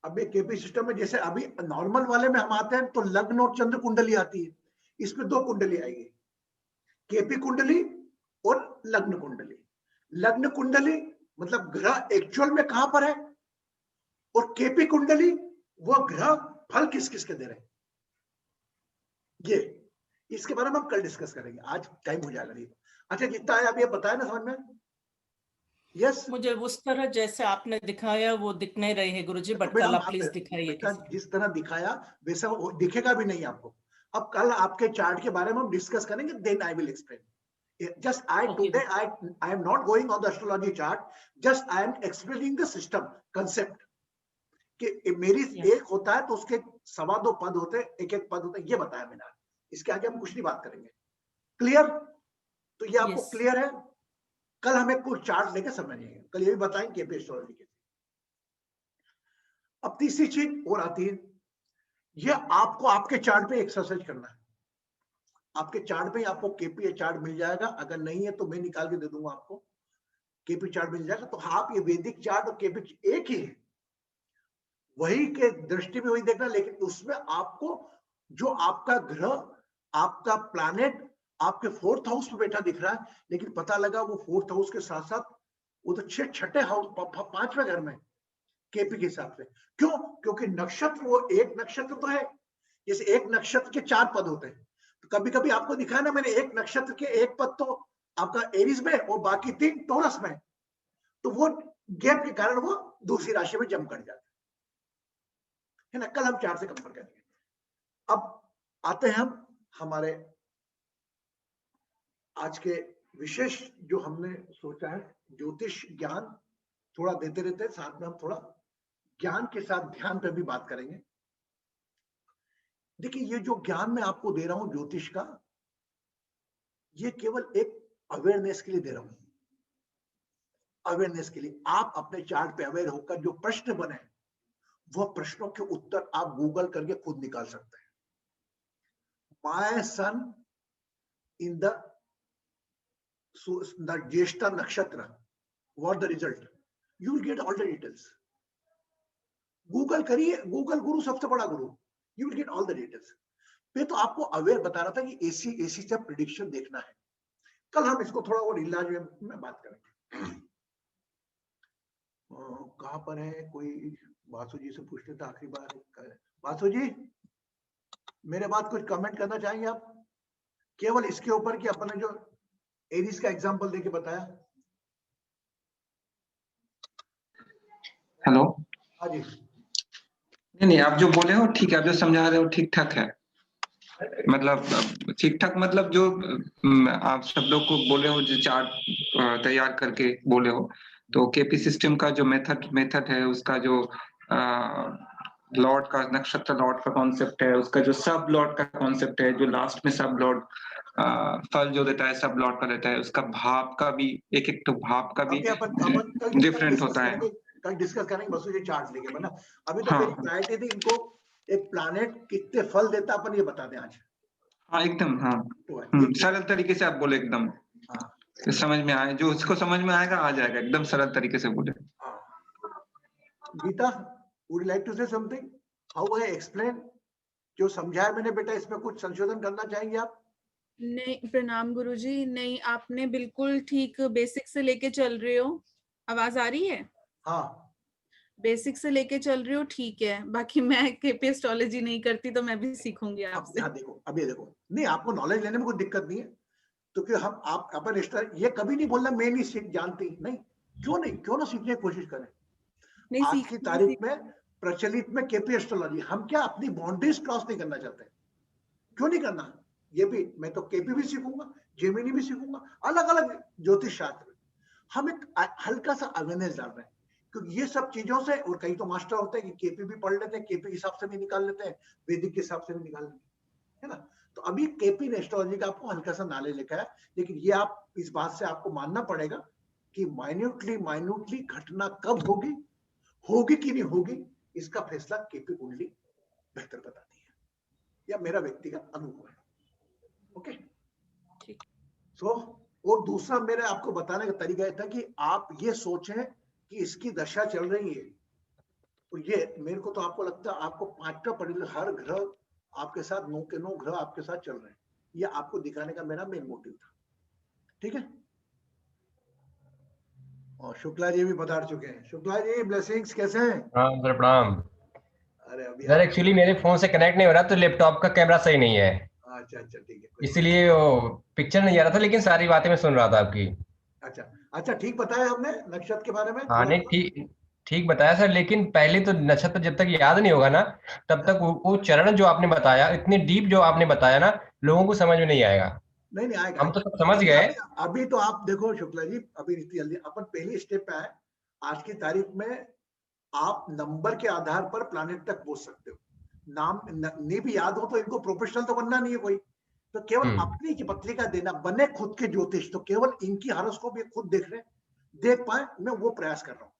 Speaker 1: अब केपी सिस्टम में जैसे अभी नॉर्मल वाले में हम आते हैं तो लग्न और चंद्र कुंडली आती है, इसमें 2 कुंडली आएगी, केपी कुंडली और लग्न कुंडली। लग्न कुंडली मतलब ग्रह एक्चुअल में कहां पर है, और केपी कुंडली वो ग्रह फल किस किस के दे रहे हैं। ये इसके बारे में हम कल डिस्कस करेंगे, आज टाइम हो जाएगा नहीं। अच्छा, जितना है आप ये बताया ना समझ में। यस
Speaker 3: मुझे उस तरह जैसे आपने दिखाया वो दिख नहीं रहे हैं गुरुजी, बट कल आप प्लीज दिखाइए
Speaker 1: बेटा
Speaker 3: किसी को।
Speaker 1: जिस तरह दिखाया वैसा वो दिखेगा भी नहीं आपको। अब कल आपके चार्ट के बारे में हम डिस्कस करेंगे, then I will explain. Just I
Speaker 3: Okay.
Speaker 1: Today I am not going on the astrology chart, just I am explaining the system concept कि मेरी
Speaker 3: Yeah.
Speaker 1: एक होता है तो उसके 2.25 पद होते हैं, एक एक पद होता है, ये बताया मैंने। इसके आगे हम कुछ नहीं बात करेंगे। क्लियर? तो ये आपको
Speaker 3: Yes.
Speaker 1: क्लियर है? कल हमें कुछ चार्ट लेके समझेंगे, कल ये भी बताएंगे केपी एस्ट्रोलॉजी के। अब तीसरी चीज और आती है, ये आपको आपके चार्ट पे एक्सरसाइज करना है। आपके चार्ट पे आपको केपी चार्ट मिल जाएगा, अगर नहीं है तो मैं निकाल के दे दूंगा आपको, केपी चार्ट मिल जाएगा। तो आप ये वैदिक चार्ट और केपी एक ही है, वही के दृष्टि में वही देखना, लेकिन उसमें आपको जो आपका ग्रह, आपका प्लैनेट आपके 4th हाउस में बैठा दिख रहा है, लेकिन पता लगा वो 4th हाउस के साथ साथ वो तो छठे हाउस 5वें घर में केपी के हिसाब से। क्यों? क्योंकि नक्षत्र वो एक नक्षत्र तो है, जैसे एक नक्षत्र के 4 पद होते हैं, तो कभी कभी आपको दिखाया ना मैंने, एक नक्षत्र के एक पद तो आपका एरीज में और बाकी 3 टॉरस में, तो वो गैप के कारण वो दूसरी राशि में जम कर जाता है ना। कल हम 4 से कंपेयर करेंगे। अब आते हैं हम हमारे आज के विशेष जो हमने सोचा है, ज्योतिष ज्ञान थोड़ा देते रहते हैं, साथ में हम थोड़ा ज्ञान के साथ ध्यान पे भी बात करेंगे। देखिए ये जो ज्ञान मैं आपको दे रहा हूं ज्योतिष का, ये केवल एक अवेयरनेस के लिए दे रहा हूं, अवेयरनेस के लिए। आप अपने चार्ट पे अवेयर होकर जो प्रश्न बने वह प्रश्नों के उत्तर आप गूगल करके खुद निकाल सकते हैं। माय सन इन द ज्येष्ठा नक्षत्र, what the result, you will get all the details. Google करिए, गूगल गुरु सबसे बड़ा गुरु, you will get all the details. मैं तो आपको अवेयर बता रहा था कि ऐसी से प्रेडिक्शन देखना है। कल हम इसको थोड़ा और इलाज में बात करेंगे। कहां पर है? कोई बासु जी से पूछ लेता आखिरी बार। बासु जी मेरे बाद कुछ कमेंट करना चाहेंगे आप केवल इसके ऊपर कि अपने जो एरीज का एग्जांपल देके बताया?
Speaker 4: हेलो।
Speaker 1: हाँ जी।
Speaker 4: नहीं आप जो बोले हो ठीक है, आप जो समझा रहे हो ठीक ठाक है, मतलब ठीक ठाक, मतलब जो आप सब लोग को बोले हो जो चार्ट तैयार करके बोले हो, तो केपी सिस्टम का जो मेथड है, उसका जो लॉर्ड का नक्षत्र लॉर्ड का कॉन्सेप्ट है, उसका जो सब लॉर्ड का कॉन्सेप्ट है, जो लास्ट में सब लॉर्ड फल जो देता है सब लॉर्ड का देता है, उसका भाव का भी एक तो भाव का भी डिफरेंट होता है।
Speaker 1: कल डिस्कस करेंगे बस ये चार्ट लेके बना। अभी तो
Speaker 4: हाँ,
Speaker 1: मेरी प्रायोरिटी थी इनको एक प्लैनेट कितने फल देता अपन ये बता दें आज।
Speaker 4: हाँ एकदम, हाँ सरल तरीके से आप बोले एकदम।
Speaker 1: हाँ
Speaker 4: तो समझ में आए, जो उसको समझ में आएगा आ जाएगा, एकदम सरल तरीके से बोले।
Speaker 1: Gita, would you like to say something? How I explain? जो समझाया मैंने बेटा, इसमें कुछ संशोधन करना चाहेंगे आप?
Speaker 2: नहीं, प्रणाम गुरुजी। नहीं, आपने बिल्कुल ठीक बेसिक से लेके चल रहे हो। आवाज आ रही है?
Speaker 1: हाँ
Speaker 2: बेसिक से लेके चल रही हो, ठीक है। बाकी मैं केपी एस्ट्रोलॉजी नहीं करती तो मैं भी सीखूंगी आपसे।
Speaker 1: अब देखो, अभी देखो, नहीं आपको नॉलेज लेने में कोई दिक्कत नहीं है, तो कि हम आप अपन ये कभी नहीं बोलना मैं नहीं सीख जानती, नहीं, क्यों नहीं, क्यों ना सीखने की कोशिश करें।
Speaker 2: नहीं,
Speaker 1: आज की तारीख में प्रचलित में केपी एस्ट्रोलॉजी, हम क्या अपनी बाउंड्रीज क्रॉस नहीं करना चाहते? क्यों नहीं करना? ये भी मैं तो केपी भी सीखूंगा, जेमिनी भी सीखूंगा, अलग अलग ज्योतिष शास्त्र। हम एक हल्का सा अवेयरनेस डाल रहे हैं, क्योंकि ये सब चीजों से, और कई तो मास्टर होते हैं कि केपी भी पढ़ लेते हैं, केपी के हिसाब से भी निकाल लेते हैं, वैदिक के हिसाब से भी निकाल लेते हैं, है ना। तो अभी केपी ने एस्ट्रोलॉजी का आपको हल्का सा नॉलेज लिखा है, लेकिन ये आप इस बात से आपको मानना पड़ेगा कि माइन्यूटली घटना कब होगी कि नहीं होगी, इसका फैसला केपी कुंडली बेहतर बताती है, या मेरा व्यक्तिगत अनुभव है। ओके, सो और दूसरा मेरे आपको बताने का तरीका यह था कि आप ये सोचें कि इसकी दशा चल रही है, और ये मेरे को तो आपको लगता है आपको 5 परिवार, हर ग्रह आपके साथ 9 के 9 ग्रह आपके साथ चल रहे हैं, ये आपको दिखाने का मेरा मेन मोटिव था। ठीक है, और शुक्ला जी भी पधार चुके हैं। शुक्ला जी ब्लेसिंग्स, कैसे हैं?
Speaker 5: प्रणाम सर, प्रणाम।
Speaker 1: अरे अभी
Speaker 5: सर एक्चुअली मेरे फोन से कनेक्ट नहीं हो रहा, तो लैपटॉप का कैमरा सही नहीं है,
Speaker 1: अच्छा ठीक है,
Speaker 5: इसलिए वो पिक्चर नहीं आ रहा था, लेकिन सारी बातें मैं सुन रहा था आपकी।
Speaker 1: अच्छा अच्छा, ठीक बताया हमने नक्षत्र के बारे में।
Speaker 5: हाँ नहीं, ठीक ठीक बताया सर, लेकिन पहले तो नक्षत्र जब तक याद नहीं होगा ना, तब तक वो चरण जो आपने बताया, इतनी डीप जो आपने बताया ना, लोगों को समझ में नहीं आएगा।
Speaker 1: नहीं नहीं आएगा।
Speaker 5: हम तो सब समझ गए।
Speaker 1: अभी तो आप देखो शुक्ला जी, अभी इतनी जल्दी अपन पहली स्टेप पे आए। आज की तारीख में आप नंबर के आधार पर प्लैनेट तक पहुंच सकते हो। नाम नहीं भी याद हो तो इनको प्रोफेशनल तो बनना नहीं है कोई, तो केवल अपनी की पत्रिका देना, बने खुद के ज्योतिष, तो केवल इनकी हॉरोस्कोप ये खुद देख पाए, मैं वो प्रयास कर रहा हूँ।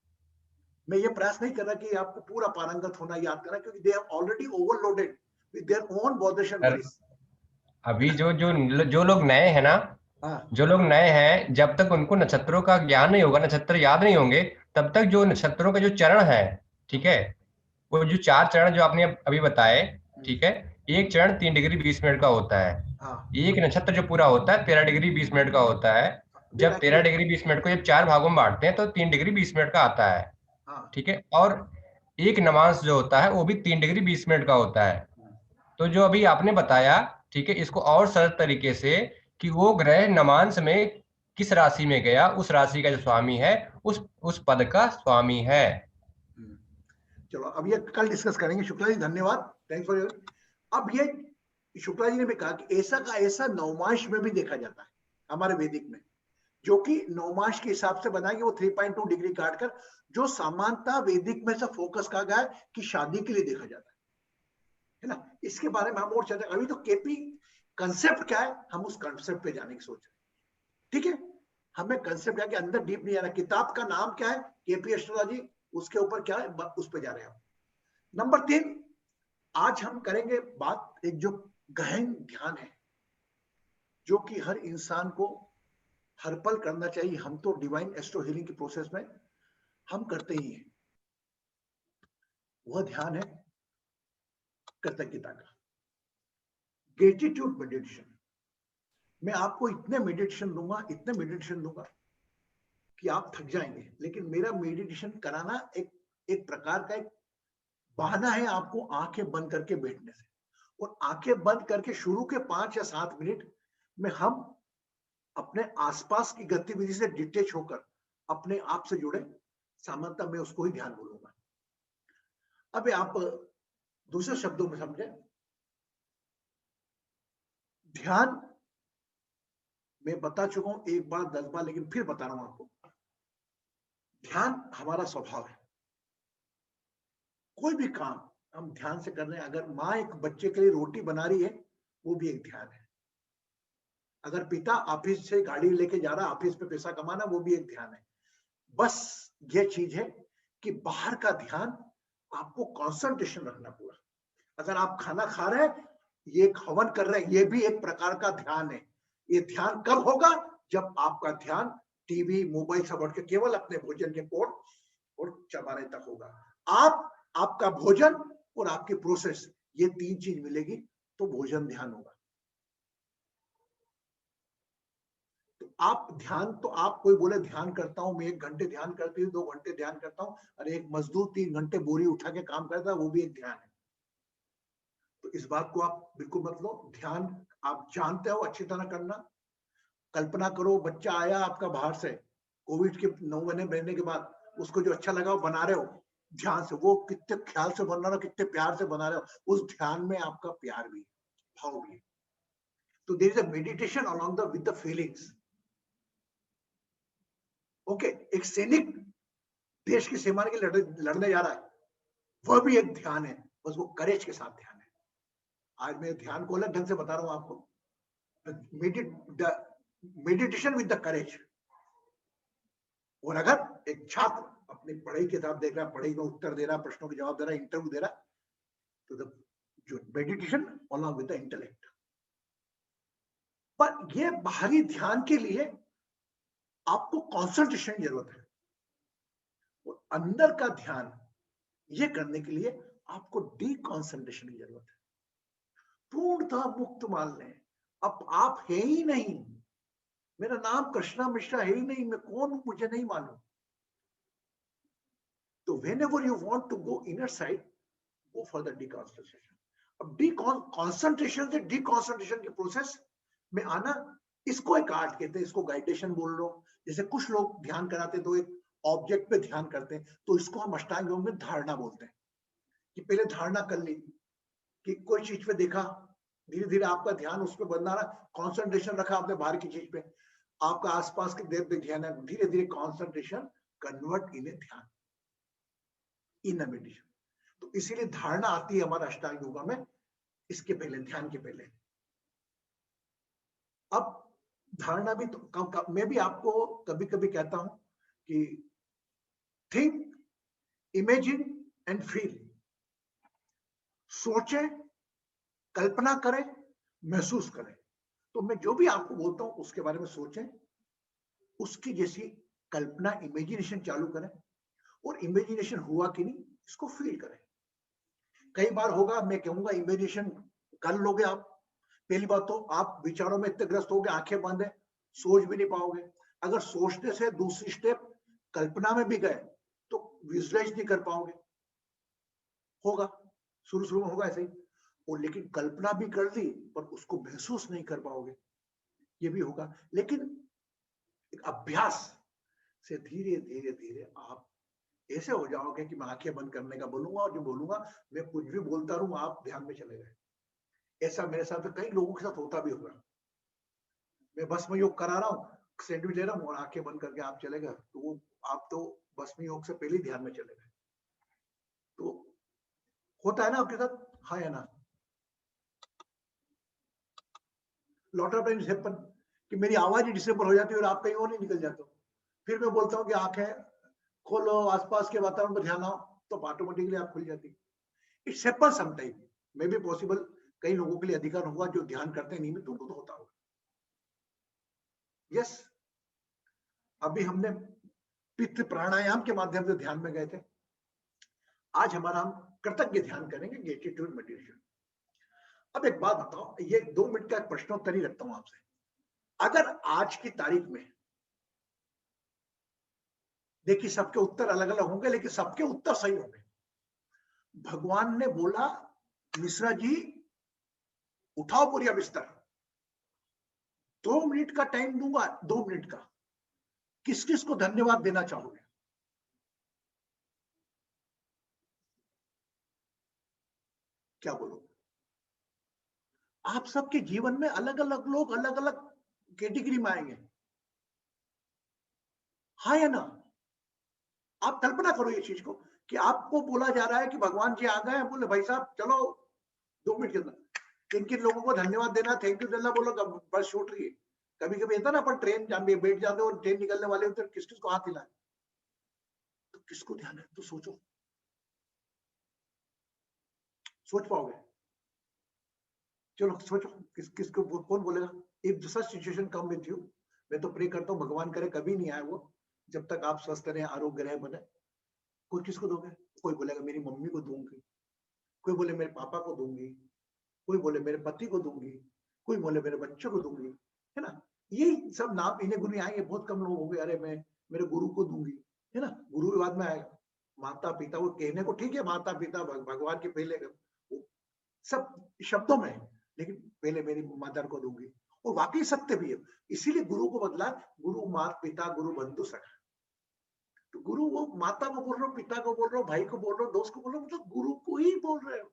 Speaker 1: मैं ये प्रयास नहीं कर रहा कि आपको पूरा पारंगत होना याद करना, क्योंकि they are already overloaded with their own bothers and worries.
Speaker 5: अभी जो लोग नए हैं ना, जो लोग नए हैं, जब तक उनको नक्षत्रों का ज्ञान नहीं होगा, नक्षत्र याद नहीं होंगे, तब तक जो नक्षत्रों का जो चरण है, ठीक है, वो जो 4 चरण जो आपने अभी बताए, ठीक है, एक चरण 3 डिग्री 20 मिनट का होता है। एक नक्षत्र जो पूरा होता है 13 डिग्री 20 मिनट का होता है। जब 13 डिग्री 20 मिनट को जब 4 भागों में बांटते हैं तो 3 डिग्री 20 मिनट का आता है, ठीक है। और एक नवांश जो होता है वो भी 3 डिग्री 20 मिनट का होता है। तो जो अभी आपने बताया, ठीक है, इसको और सरल तरीके से कि वो ग्रह नवांश में किस राशि में गया, उस राशि का जो स्वामी है उस पद का स्वामी है।
Speaker 1: चलो अब ये कल डिस्कस करेंगे। शुक्ला जी धन्यवाद, थैंक्स फॉर योर। अब ये शुक्ला जी ने भी कहा कि ऐसा का ऐसा नवमांश में भी देखा जाता है हमारे वैदिक में, जो कि नवमांश के हिसाब से बनाएंगे वो 3.2 डिग्री काटकर, जो समानता वैदिक में से फोकस कहा गया है कि शादी के लिए देखा जाता है ना। इसके बारे में हम और चर्चा, अभी तो केपी कंसेप्ट क्या है, हम उस कंसेप्ट पे जाने की सोच रहे हैं, ठीक है। हमें कंसेप्ट क्या, अंदर डीप नहीं जाना। किताब का नाम क्या है, केपी एस्ट्रोलॉजी, उसके ऊपर क्या है उस पर जा रहे हैं हम। नंबर 3, आज हम करेंगे बात एक जो गहन ध्यान है, जो कि हर इंसान को हर पल करना चाहिए। हम तो डिवाइन एस्ट्रो हीलिंग की प्रोसेस में हम करते ही हैं। वह ध्यान है कृतज्ञता का, ग्रेटिट्यूड मेडिटेशन। मैं आपको इतने मेडिटेशन दूंगा कि आप थक जाएंगे, लेकिन मेरा मेडिटेशन कराना एक प्रकार का एक बहाना है आपको आंखें बंद करके बैठने से। और आंखें बंद करके शुरू के 5 या 7 मिनट में हम अपने आसपास की गतिविधि से डिटेच होकर अपने आप से जुड़े। सामान्यतः मैं उसको ही ध्यान बोलूंगा। अब आप दूसरे शब्दों में समझे, ध्यान मैं बता चुका हूं 1 बार 10 बार, लेकिन फिर बता रहा हूं आपको। ध्यान हमारा स्वभाव है। कोई भी काम हम ध्यान से कर रहे हैं। अगर माँ एक बच्चे के लिए रोटी बना रही है, वो भी एक ध्यान है। अगर पिता ऑफिस से गाड़ी लेके जा रहा है, ऑफिस पे पैसा कमाना, वो भी एक ध्यान है। बस ये चीज है कि बाहर का ध्यान आपको कंसंट्रेशन रखना पूरा। अगर आप खाना खा रहे हैं, ये हवन कर रहे हैं, ये भी एक प्रकार का ध्यान है। ये ध्यान कब होगा, जब आपका ध्यान टीवी मोबाइल से बढ़ के केवल अपने भोजन के पोट और चबाने तक होगा। आपका भोजन और आपकी प्रोसेस, ये 3 चीज मिलेगी तो भोजन ध्यान होगा। तो आप ध्यान, तो आप कोई बोले ध्यान करता हूं मैं 1 घंटे ध्यान करती हूँ, 2 घंटे ध्यान करता हूं, अरे एक मजदूर 3 घंटे बोरी उठा के काम करता है, वो भी एक ध्यान है। तो इस बात को आप बिल्कुल मत लो। ध्यान आप जानते हो अच्छी तरह करना। कल्पना करो बच्चा आया आपका बाहर से, कोविड के 9 महीने के बाद, उसको जो अच्छा लगा वो बना रहे हो ध्यान से। वो कितने ख्याल से बना रहे हो, कितने प्यार से बना रहे हो, उस ध्यान में आपका प्यार भी, भाव भी। तो there is a meditation along the with the feelings. Okay, एक सैनिक देश की सीमा के लड़ने जा रहा है, वह भी एक ध्यान है, बस वो करेज के साथ ध्यान है। आज मैं ध्यान को अलग ढंग से बता रहा हूं आपको। Meditation with the courage. और अगर एक छात्र अपनी पढ़ाई के साथ देख रहा है, पढ़ाई में उत्तर दे रहा है, प्रश्नों के जवाब दे रहा है, इंटरव्यू दे रहा है, तो जो meditation along with the intellect. पर ये बाहरी ध्यान के लिए आपको कंसंट्रेशन की जरूरत है, और अंदर का ध्यान ये करने के लिए आपको डीकॉन्सेंट्रेशन की जरूरत है। पूर्णतः मुक्त मान लें, अब आप है ही नहीं, मेरा नाम कृष्णा मिश्रा है ही नहीं, मैं कौन हूं मुझे नहीं मालूम। तो whenever you want to go inner side, go for the deconcentration. अब कंसंट्रेशन से डीकॉन्सेंट्रेशन की प्रोसेस में आना, इसको एक आर्ट कहते हैं, इसको गाइडेशन बोल लो, जैसे कुछ लोग ध्यान कराते तो एक ऑब्जेक्ट पे ध्यान करते हैं, तो इसको हम अष्टांग योग में धारणा बोलते हैं कि पहले धारणा कर ली कि कोई चीज पे देखा, धीरे धीरे आपका ध्यान उस पर बनना रहा, कॉन्सेंट्रेशन रखा आपने बाहर की चीज पे, आपका आसपास के देव पे ध्यान है, धीरे धीरे कॉन्सेंट्रेशन कन्वर्ट इन ए ध्यान, इन अ मेडिटेशन। तो इसीलिए धारणा आती है हमारा अष्टांग योगा में, इसके पहले, ध्यान के पहले। अब धारणा भी तो मैं भी आपको कभी कभी कहता हूं कि थिंक, इमेजिन एंड फील, सोचें, कल्पना करें, महसूस करें। तो मैं जो भी आपको बोलता हूं उसके बारे में सोचें, उसकी जैसी कल्पना, इमेजिनेशन चालू करें, और इमेजिनेशन हुआ कि नहीं इसको फील करें। कई बार होगा, मैं कहूंगा इमेजिनेशन कर लोगे आप, पहली बात तो आप विचारों में इतने ग्रस्त होगे, आंखें बंद है, सोच भी नहीं पाओगे। अगर सोचने से दूसरी स्टेप कल्पना में भी गए तो विजुअलाइज नहीं कर पाओगे, होगा शुरू में होगा ऐसे ही। और लेकिन कल्पना भी कर ली पर उसको महसूस नहीं कर पाओगे, ये भी होगा। लेकिन एक अभ्यास से धीरे धीरे धीरे आप ऐसे हो जाओगे कि मैं आंखें बंद करने का बोलूंगा और जो बोलूंगा मैं कुछ भी बोलता रहूं, आप ध्यान में चले गए। ऐसा मेरे साथ कई लोगों के साथ होता भी होगा। मैं भस्म योग करा रहा हूँ, सैंडविच ले रहा हूँ और आंखें बंद करके आप चले गए, तो वो आप तो भस्म योग से पहले ही ध्यान में चले गए। तो होता है ना आपके साथ, हाँ या ना? लॉट ऑफ टाइम्स हैपन कि मेरी आवाज ही डिसेबल हो जाती है और आप कहीं और नहीं निकल जाते हो। फिर मैं बोलता हूँ कि आंखें खोलो, आसपास के वातावरण पर ध्यान आओ, तो ऑटोमेटिकली आप खुल जाती है। It's happen sometime, may be possible, कई लोगों के लिए अधिकार होगा जो ध्यान करते हैं नियमित, उनको तो होता होगा। यस, अभी हमने पित्त प्राणायाम के माध्यम से ध्यान में गए थे। आज हमारा हम कृतज्ञ ध्यान करेंगे, ग्रेटिट्यूड मेडिटेशन। अब एक बात बताओ, ये 2 मिनट का प्रश्नोत्तर ही रखता हूं आपसे। अगर आज की तारीख में, देखिए सबके उत्तर अलग अलग होंगे लेकिन सबके उत्तर सही होंगे। भगवान ने बोला, मिश्रा जी उठाओ बोरिया बिस्तर, 2 मिनट का टाइम दूंगा, 2 मिनट का। किस किस को धन्यवाद देना चाहोगे? क्या बोलोगे? आप सबके जीवन में अलग अलग लोग अलग अलग कैटेगरी में आएंगे, हाँ या ना? आप कल्पना करो ये चीज को कि आपको बोला जा रहा है कि भगवान जी आ गए, बोले भाई साहब चलो 2 मिनट के अंदर किन किन लोगों को धन्यवाद देना, थैंक यू देना, बोलो बस छूट रही है। कभी कभी होता ना, अपन ट्रेन बैठ जाते हो और ट्रेन निकलने वाले होते, किस किस को हाथ हिलाए, तो किसको ध्यान है? तो सोचो, सोच पाओगे? चलो सोचो, किसको कौन बोलेगा? If such situation come with you, मैं तो प्रे करता हूँ भगवान करे कभी नहीं आए वो, जब तक आप स्वस्थ रहे, आरोग्य रहे, बने। कोई किसको दोगे? कोई बोलेगा मेरी मम्मी को दूंगी, कोई बोले मेरे पापा को दूंगी, कोई बोले मेरे पति को दूंगी, कोई बोले मेरे बच्चों को दूंगी, है ना? ये सब नाम इन्हें गुरु आएंगे, बहुत कम लोग होंगे अरे मैं मेरे गुरु को दूंगी, है ना? गुरु के बाद में आएगा माता पिता, वो कहने को ठीक है, माता पिता भगवान के पहले सब शब्दों में, लेकिन पहले मेरी मदर को दूंगी, और वाकई सत्य भी है। इसीलिए गुरु को बदला, गुरु माता पिता गुरु बंधु सखा। तो गुरु वो माता को बोल रहे हो, पिता को बोल रहे हो, भाई को बोल रहे हो, दोस्त को बोल रहे हो, मतलब गुरु को ही बोल रहे हो।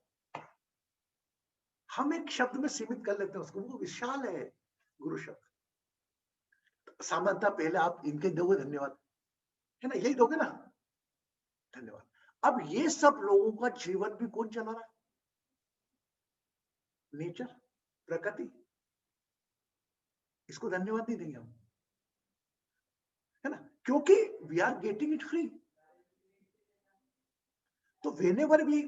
Speaker 1: हम एक शब्द में सीमित कर लेते हैं उसको, वो विशाल है गुरु शब्द। सामान्यतः पहले आप इनके दोगे धन्यवाद, है ना? यही दोगे ना धन्यवाद। अब ये सब लोगों का जीवन भी कौन चला रहा है? नेचर, प्रकृति। इसको धन्यवाद नहीं देंगे हम, है ना? क्योंकि we are getting it free. तो वेनेवर भी,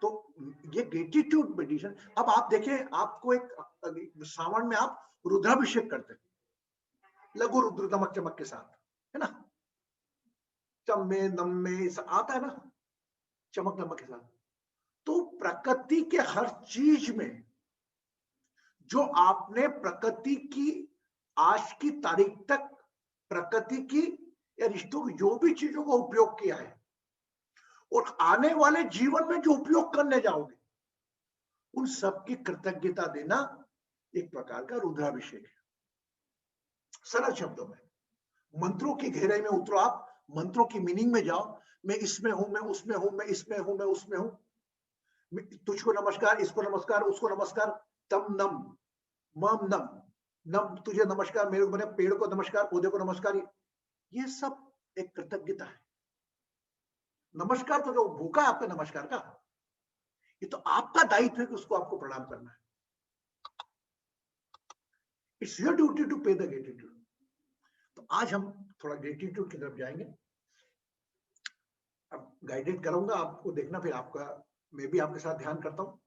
Speaker 1: तो ये ग्रेटिट्यूड मेडिटेशन। अब आप देखें, आपको एक सावन में आप रुद्राभिषेक करते हैं, लघु रुद्र दमक चमक के साथ, है ना? चम्मे नम्मे आता है ना, चमक दमक के साथ। तो प्रकृति के हर चीज में जो आपने प्रकृति की आज की तारीख तक प्रकृति की या रिश्तों की जो भी चीजों का उपयोग किया है और आने वाले जीवन में जो उपयोग करने जाओगे, उन सब की कृतज्ञता देना एक प्रकार का रुद्राभिषेक है। सरल शब्दों में मंत्रों की गहराई में उतरो, आप मंत्रों की मीनिंग में जाओ। मैं इसमें हूं, मैं उसमें हूं, मैं इसमें हूं, मैं उसमें हूं, तुझको नमस्कार, इसको नमस्कार, उसको नमस्कार, तम नम मम नम, नम तुझे नमस्कार, मेरे को, मेरे पेड़ को नमस्कार, पौधे को नमस्कार। ये सब एक कृतज्ञता है। नमस्कार तो जो भूखा है आपका नमस्कार का, ये तो आपका दायित्व है कि उसको आपको प्रणाम करना है। इट्स योर ड्यूटी टू पे द ग्रेटिट्यूड। तो आज हम थोड़ा ग्रेटिट्यूड की तरफ जाएंगे। अब गाइडेड करूंगा आपको, देखना फिर आपका, मैं भी आपके साथ ध्यान करता हूं।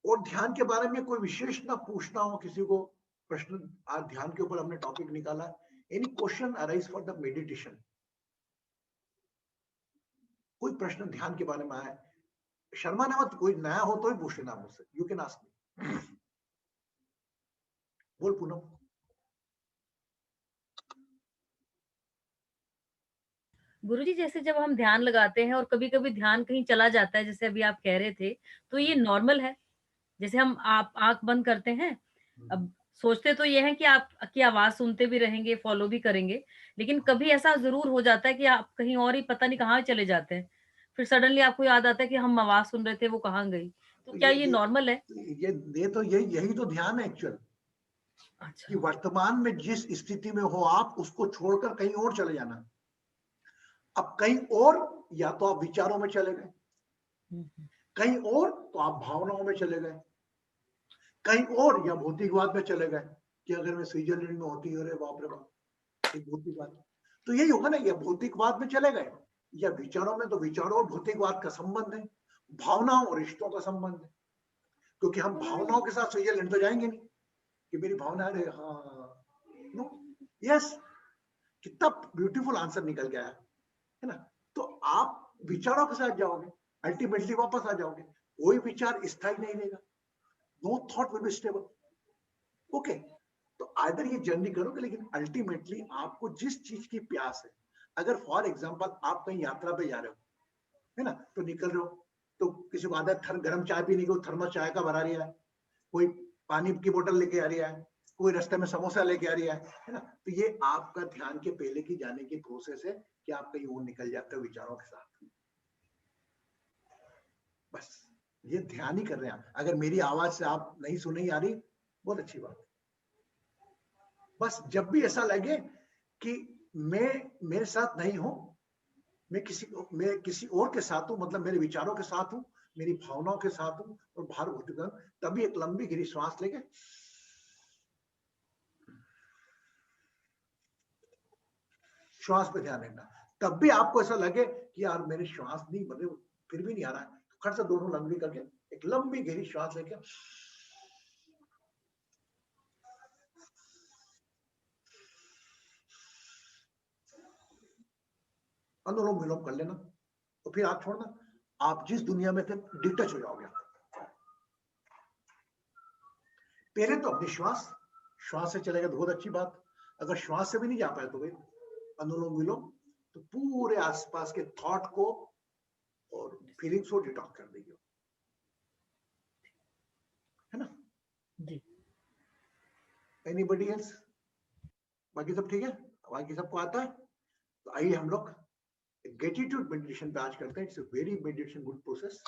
Speaker 1: और ध्यान के बारे में कोई विशेष ना पूछना हो किसी को प्रश्न, आज ध्यान के ऊपर हमने टॉपिक निकाला। Any question arise for the meditation, कोई प्रश्न ध्यान के बारे में आए, शर्माना मत, कोई नया हो तो ही पूछ लेना मुझसे, यू कैन आस्क मी। बोल पूनम।
Speaker 6: गुरुजी, जैसे जब हम ध्यान लगाते हैं और कभी कभी ध्यान कहीं चला जाता है, जैसे अभी आप कह रहे थे, तो ये नॉर्मल है? जैसे हम आप आंख बंद करते हैं, अब सोचते तो ये है कि आपकी आवाज सुनते भी रहेंगे, फॉलो भी करेंगे, लेकिन कभी ऐसा जरूर हो जाता है कि आप कहीं और ही पता नहीं कहाँ चले जाते हैं, फिर सडनली आपको याद आता है कि हम आवाज सुन रहे थे, वो कहाँ गई? तो क्या ये नॉर्मल है?
Speaker 1: ये तो यही तो ध्यान है एक्चुअल,
Speaker 6: अच्छा।
Speaker 1: कि वर्तमान में जिस स्थिति में हो आप, उसको छोड़कर कहीं और चले जाना। अब कहीं और, या तो आप विचारों में चले गए, कहीं और तो आप भावनाओं में चले गए, कहीं और या भौतिकवाद में चले गए कि अगर मैं स्विट्जरलैंड में होती, अरे बाप रे बाप, एक भौतिकवाद। तो यही होगा ना, या भौतिकवाद में चले गए, या विचारों में, तो विचारों और भौतिकवाद का संबंध है, भावनाओं और रिश्तों का संबंध है। क्योंकि हम भावनाओं के साथ स्विट्जरलैंड तो जाएंगे नहीं कि मेरी भावना है, हाँ, नो, यस, कितना ब्यूटीफुल आंसर निकल गया है ना। तो आप विचारों के साथ जाओगे, अल्टीमेटली वापस आ जाओगे। कोई विचार स्थायी नहीं रहेगा, no thought will be stable. Okay, तो आइदर ये जर्नी करोगे, लेकिन अल्टीमेटली आपको जिस चीज की प्यास है, अगर फॉर एग्जांपल आप कहीं यात्रा पे जा रहे हो, है ना, तो निकल रहे हो, तो किसी को आदत गर्म चाय पीने की, थर्मस चाय का भरा रहा है, कोई पानी की बोतल लेके आ रहा है, कोई रास्ते में समोसा लेके आ रहा है ना। तो ये आपका ध्यान के पहले की जाने की प्रोसेस है कि आप कहीं और निकल जाते हो विचारों के साथ। बस ये ध्यान ही कर रहे हैं। अगर मेरी आवाज से आप नहीं सुनी आ रही, बहुत अच्छी बात है। बस जब भी ऐसा लगे कि मैं मेरे साथ नहीं हूं, मैं किसी और के साथ हूं, मतलब मेरे विचारों के साथ हूं, मेरी भावनाओं के साथ हूं, और बाहर होते, तभी एक लंबी गहरी श्वास लेके श्वास पे ध्यान देना। तब भी आपको ऐसा लगे कि यार मेरी श्वास नहीं बन रही, फिर भी नहीं आ रहा है, तो खट से दोनों लंबी करके एक लंबी गहरी श्वास लेके अनुलोम विलोम कर लेना, तो फिर आप छोड़ना, आप जिस दुनिया में थे डिटच हो जाओगे। पहले तो अपनी श्वास से चलेगा तो बहुत अच्छी बात। अगर श्वास से भी नहीं जा पाए तो भाई अनुलोम विलोम, तो पूरे आसपास के थॉट को और फीलिंग्स को डिटॉक्स कर देगी, है ना
Speaker 6: जी।
Speaker 1: Anybody else? बाकी सब ठीक है, बाकी सबको आता है? तो आइए हम लोग ग्रेटिट्यूड मेडिटेशन पे आज करते हैं। It's a very meditation good process.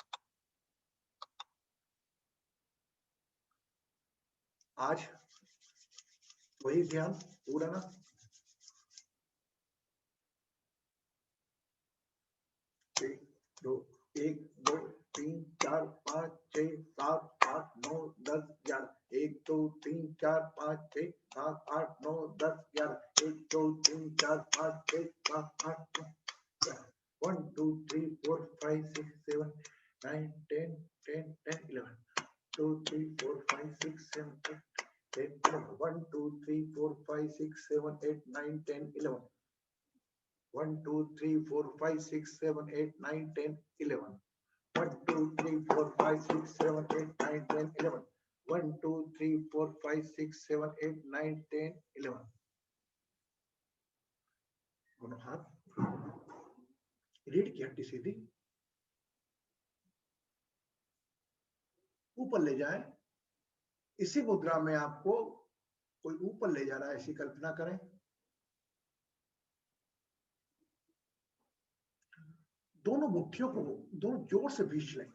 Speaker 1: आज वही ध्यान पूरा ना, एक दो 3 4 5 6 7 8 9 10 11, 1 2 3 4 5 6 7 8 9 10 11, 1 2 3 4 5 6 7 8 9 1 2 3 4 5 6 7 9 10 10 10 11, 2 3 4 5 6 7 8 10 11, 1 2 3 4 5 6 7 8 9 10 11, 1 2 3 4 5 6 7 8 9 10 11, 1 2 3 4 5 6 7 8 9 10 11, 1 2 3 4 5 6 7 8 9 10 11। दोनों हाथ रीढ़ की हड्डी सीधी, ऊपर ले जाएं। इसी मुद्रा में आपको कोई ऊपर ले जा रहा है ऐसी कल्पना करें, दोनों मुट्ठियों को दोनों जोर से भींच लें।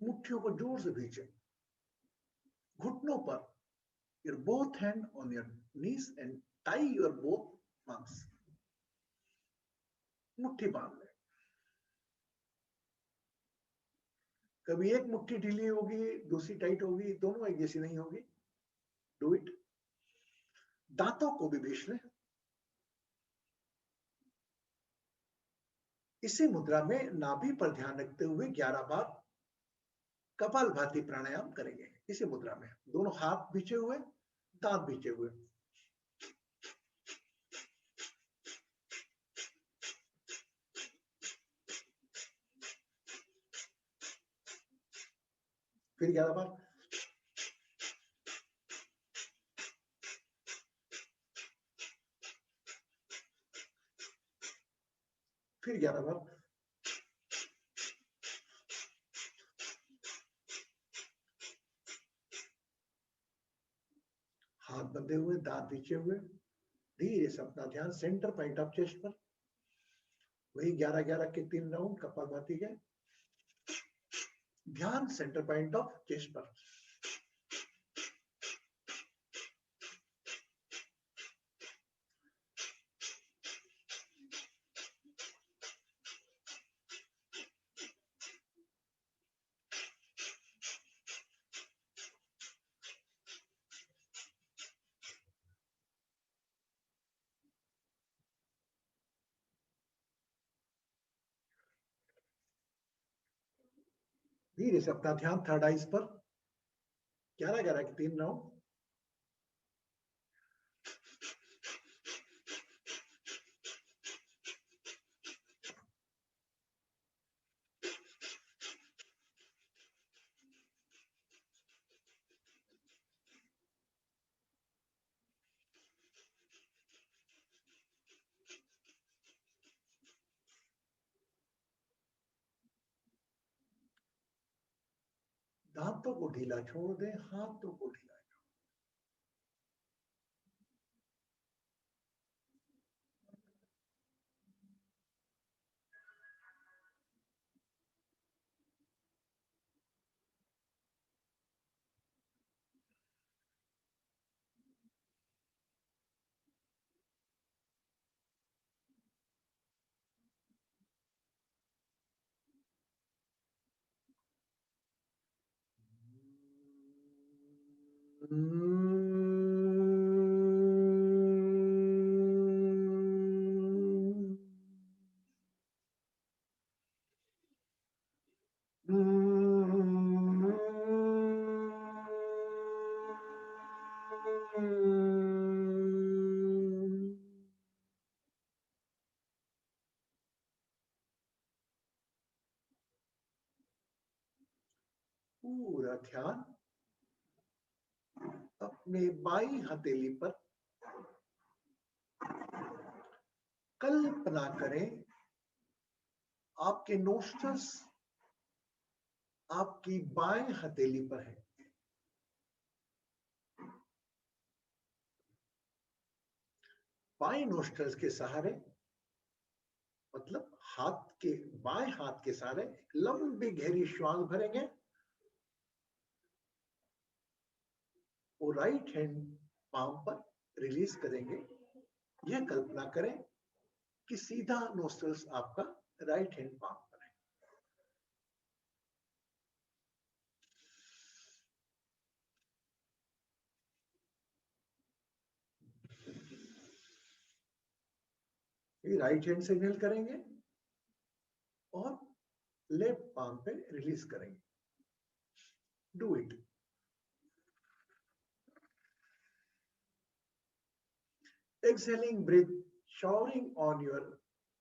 Speaker 1: मुट्ठियों को जोर से भींचें। घुटनों पर your both hand on your knees and tie your both palms. मुट्ठी बांध लें। कभी एक मुट्ठी ढीली होगी, दूसरी टाइट होगी, दोनों एक जैसी नहीं होगी। Do it. दांतों को भी भींच लें। इसी मुद्रा में नाभि पर ध्यान रखते हुए 11 बार कपालभाति प्राणायाम करेंगे। इसी मुद्रा में दोनों हाथ भींचे हुए, दांत भींचे हुए। फिर 11 बार। फिर 11 बार। हाथ बंधे हुए, दांत भींचे हुए, धीरे से अपना ध्यान सेंटर पॉइंट ऑफ चेस्ट पर। वही 11-11 के 3 राउंड कपालभाति के। ध्यान सेंटर पॉइंट ऑफ चेस्ट पर। धीरे से अपना ध्यान थर्ड आइज पर। 11-11 के 3 राउंड। दांतों को ढीला छोड़ दें, हाथों को ढीला। पूरा ध्यान अपने बाईं हथेली पर। कल्पना करें आपके नोस्ट्रल्स आपकी बाएं हथेली पर है। बाएं नोस्ट्रल्स के सहारे, मतलब बाएं हाथ के सहारे लंबी गहरी श्वास भरेंगे और राइट हैंड पाम पर रिलीज करेंगे। यह कल्पना करें कि सीधा नोस्ट्रल्स आपका राइट हैंड पाम पर है। राइट हैंड से इनहेल करेंगे और लेफ्ट पाम पे रिलीज करेंगे। Do it. Exhaling breath, showering on your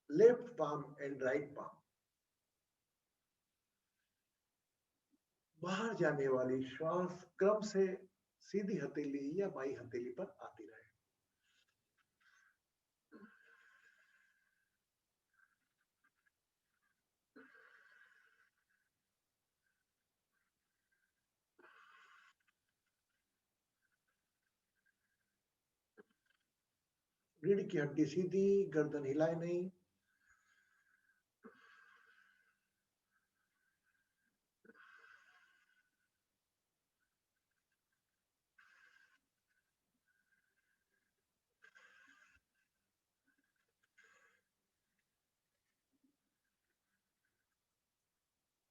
Speaker 1: left palm and right palm. बाहर जाने वाली श्वास क्रम से सीधी हथेली या बाई हथेली पर आती रहे। रीढ़ की हड्डी सीधी, गर्दन हिलाए नहीं।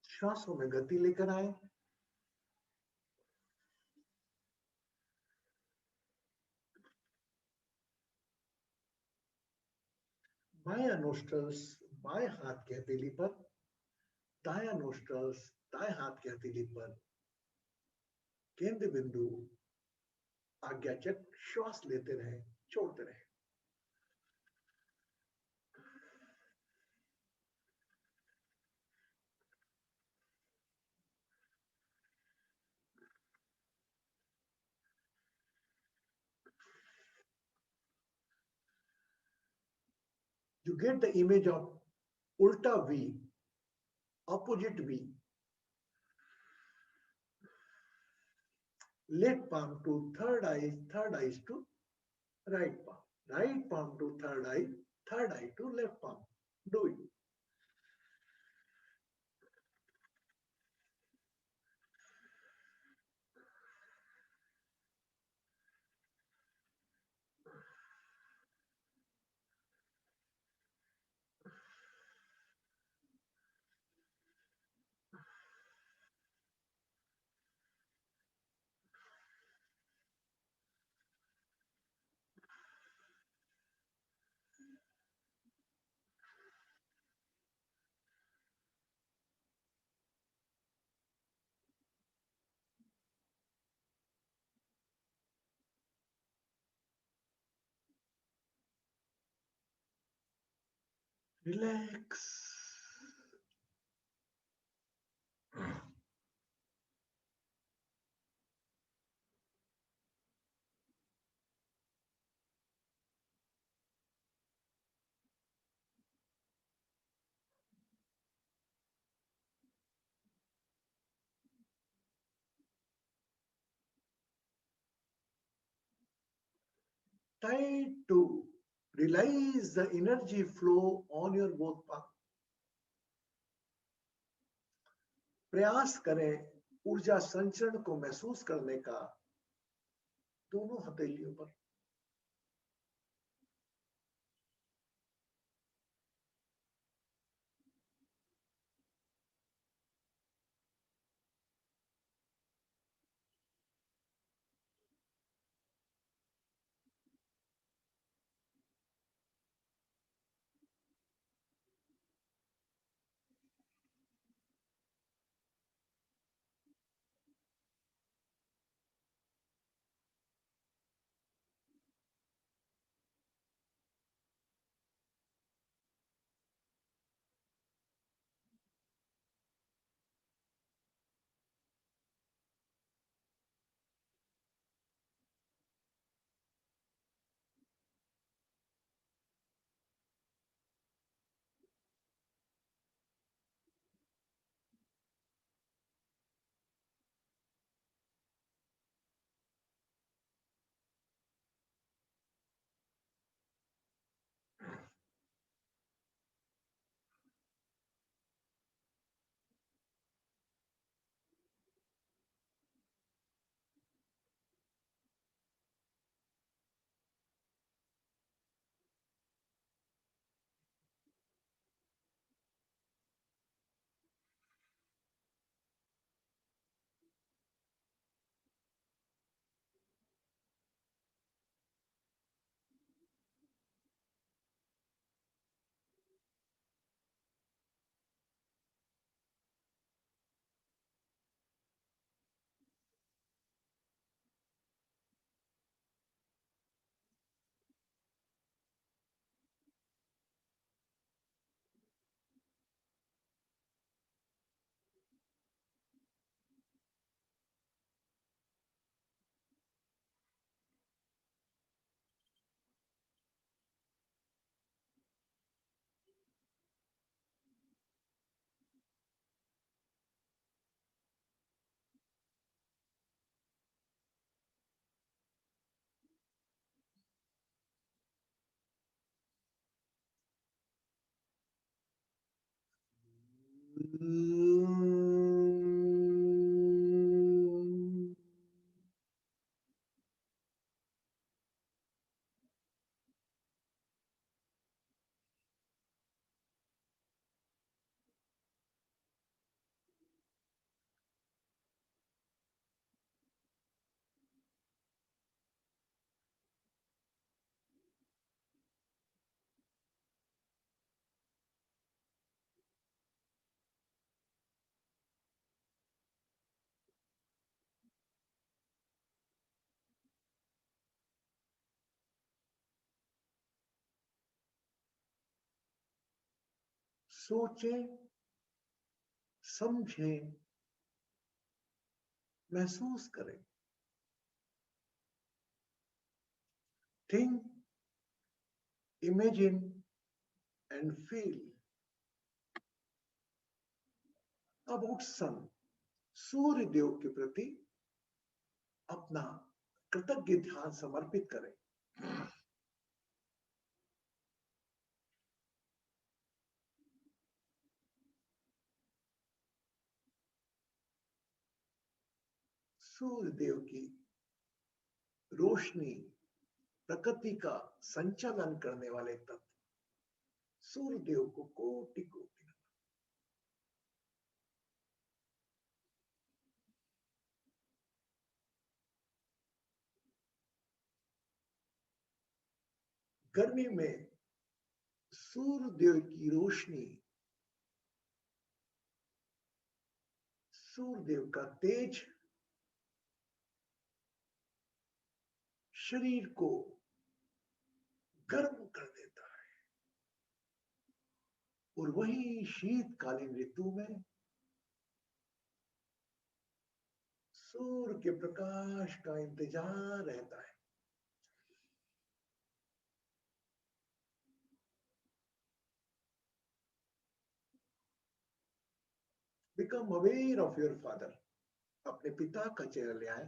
Speaker 1: श्वासों में गति लेकर आए। बायां नोस्ट्रल्स बाएं हाथ की हथेली पर, दायां नोस्ट्रल्स दाएं हाथ की हथेली पर, केंद्र बिंदु आज्ञाचक्र। श्वास लेते रहे, छोड़ते रहे। You get the image of ulta V, opposite V. Left palm to third eye to right palm, right palm to third eye to left palm. Do it. Relax. Try to realize the energy flow on your both palm. प्रयास करें ऊर्जा संचरण को महसूस करने का दोनों हथेलियों पर। सोचें, समझें, महसूस करें। Think, imagine and feel about sun. सूर्य देव के प्रति अपना कृतज्ञ ध्यान समर्पित करें। सूर्य देव की रोशनी, प्रकृति का संचालन करने वाले तत्व सूर्य देव को कोटि कोटि नमन। गर्मी में सूर्य देव की रोशनी, सूर्य देव का तेज शरीर को गर्म कर देता है, और वही शीतकालीन ऋतु में सूर्य के प्रकाश का इंतजार रहता है। Become aware of your father. अपने पिता का चेहरा ले आए।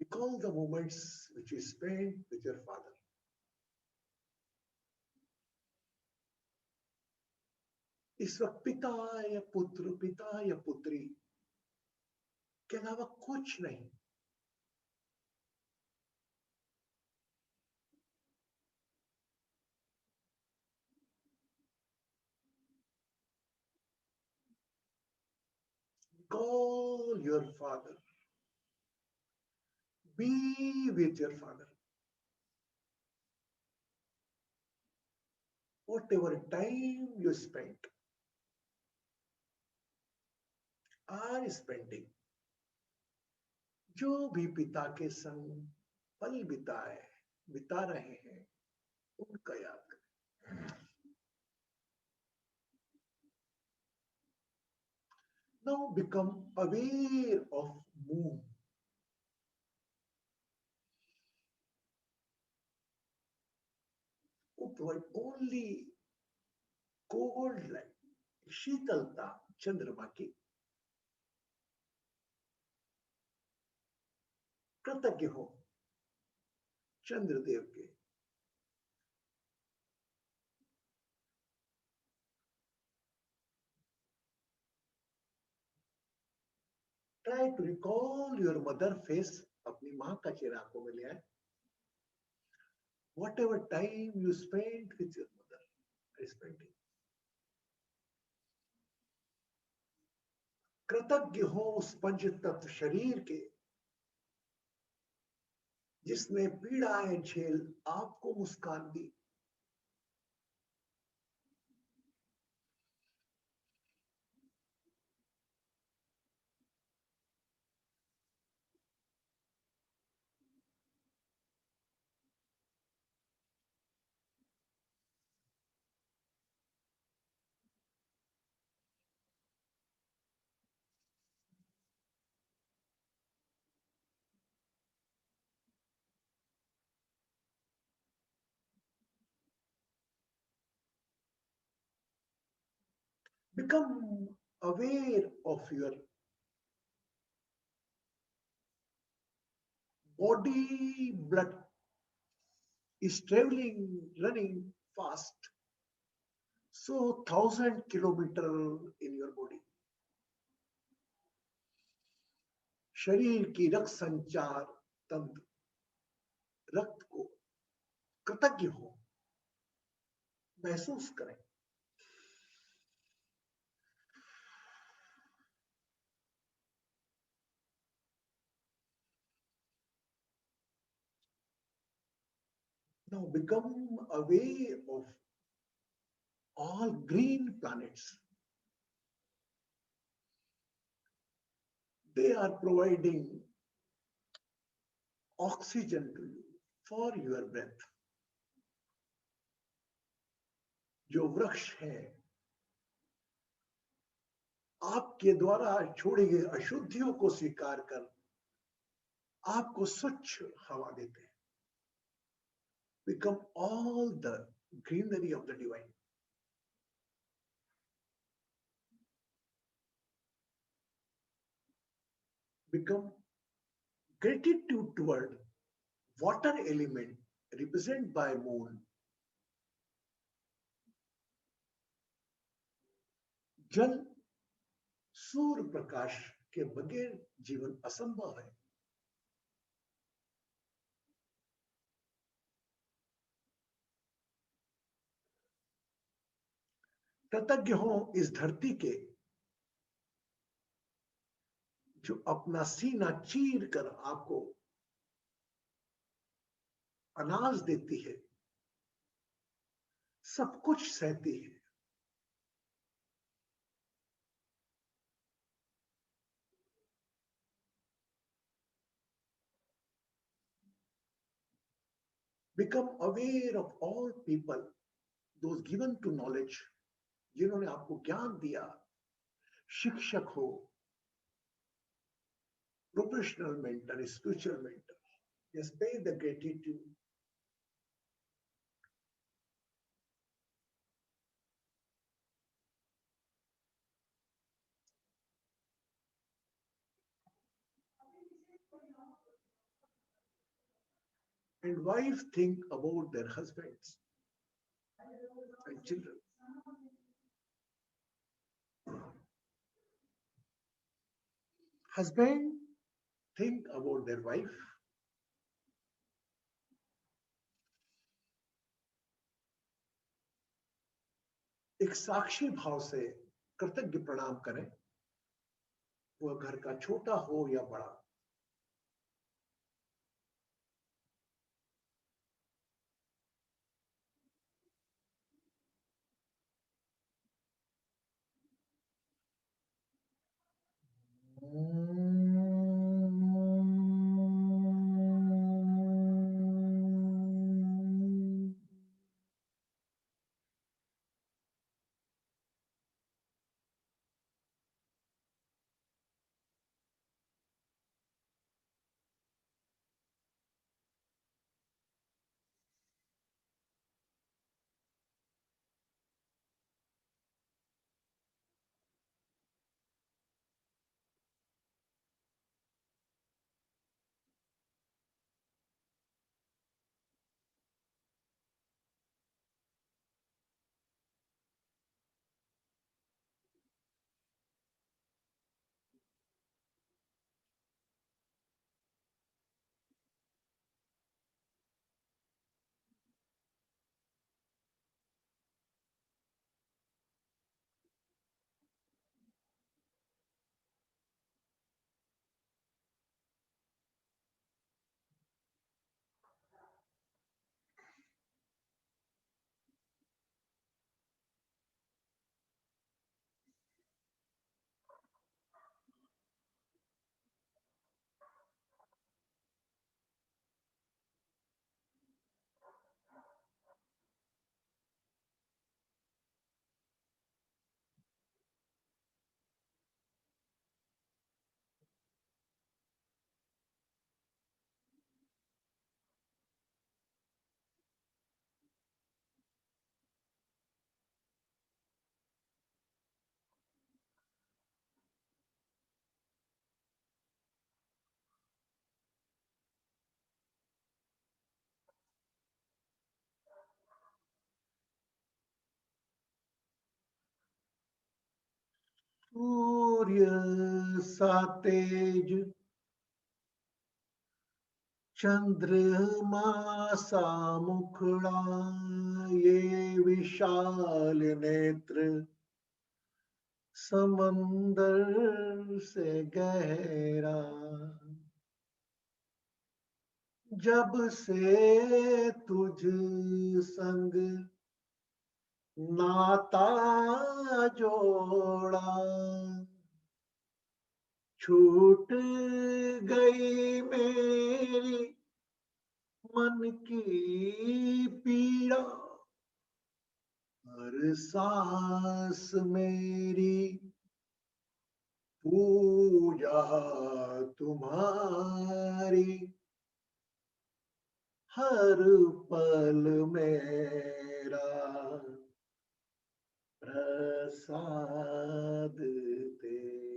Speaker 1: Recall the moments which you spent with your father. इस वक्त पिता या पुत्री के अलावा कुछ नहीं। Call your father. Be with your father. Whatever time you spent, are spending, जो भी पिता के संग पल बिता रहे हैं, उनका याद करें। Now become aware of moon. Who provide only cold light, शीतलता चंद्रमा की। कृतज्ञ हो चंद्रदेव के। Try to recall your mother face. अपनी मां का चेहरा आंखों में ले आए। Whatever time you spent with your mother, are spending. कृतज्ञ हो उस पंच तत्व शरीर के, जिसने पीड़ाएं झेल आपको मुस्कान दी। Become aware of your body blood is traveling, running fast. So 1,000 kilometer in your body. शरीर की रक्त संचार तंत्र, रक्त को कृतज्ञ हो, महसूस करें। Now become aware of all green planets. They are providing oxygen to you for your breath. जो वृक्ष है आपके द्वारा छोड़ी गई अशुद्धियों को स्वीकार कर आपको स्वच्छ हवा देते हैं। Become all the greenery of the divine. Become gratitude toward water element represented by moon. जल सूर्य प्रकाश के बगैर जीवन असंभव है। कृतज्ञ हो इस धरती के जो अपना सीना चीर कर आपको अनाज देती है, सब कुछ सहती है। Become aware of all people, those given to knowledge, जिन्होंने आपको ज्ञान दिया, शिक्षक हो, professional mentor, spiritual mentor, just pay the gratitude. And wives think about their husbands and children. Husband think about their wife. एक साक्षी भाव से कृतज्ञ प्रणाम करें, वह घर का छोटा हो या बड़ा। सूर्य सा तेज, चंद्रमा सा मुखड़ा, ये विशाल नेत्र समंदर से गहरा। जब से तुझ संग नाता जोड़ा, छूट गई मेरी मन की पीड़ा। हर सांस मेरी पूजा तुम्हारी, हर पल मेरा प्रसाद तेरा।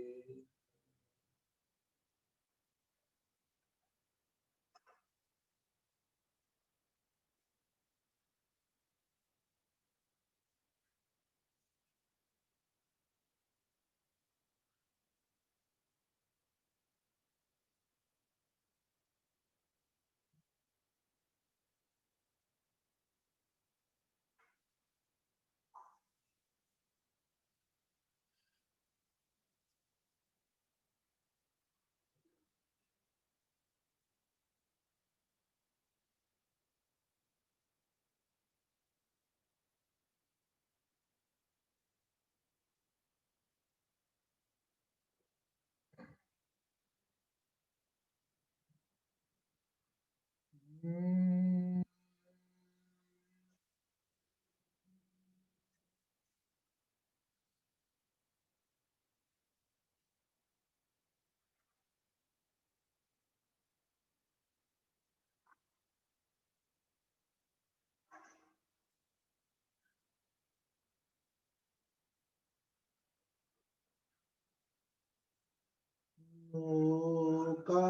Speaker 1: लोका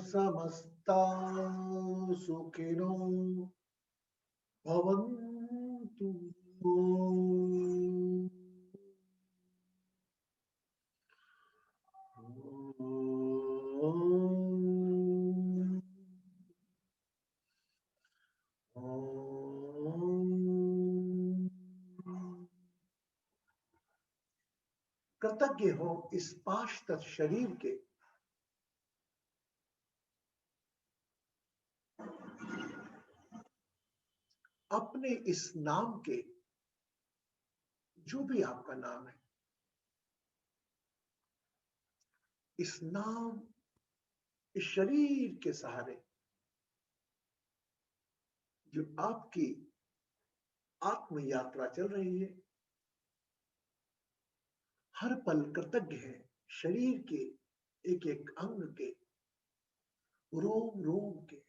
Speaker 1: समस्ता सुखिनो भवन्तु। कृतज्ञ हो इस पाशत शरीर के, अपने इस नाम के, जो भी आपका नाम है, इस नाम, इस शरीर के सहारे जो आपकी आत्म यात्रा चल रही है, हर पल कृतज्ञ है शरीर के एक एक अंग के, रोम रोम के,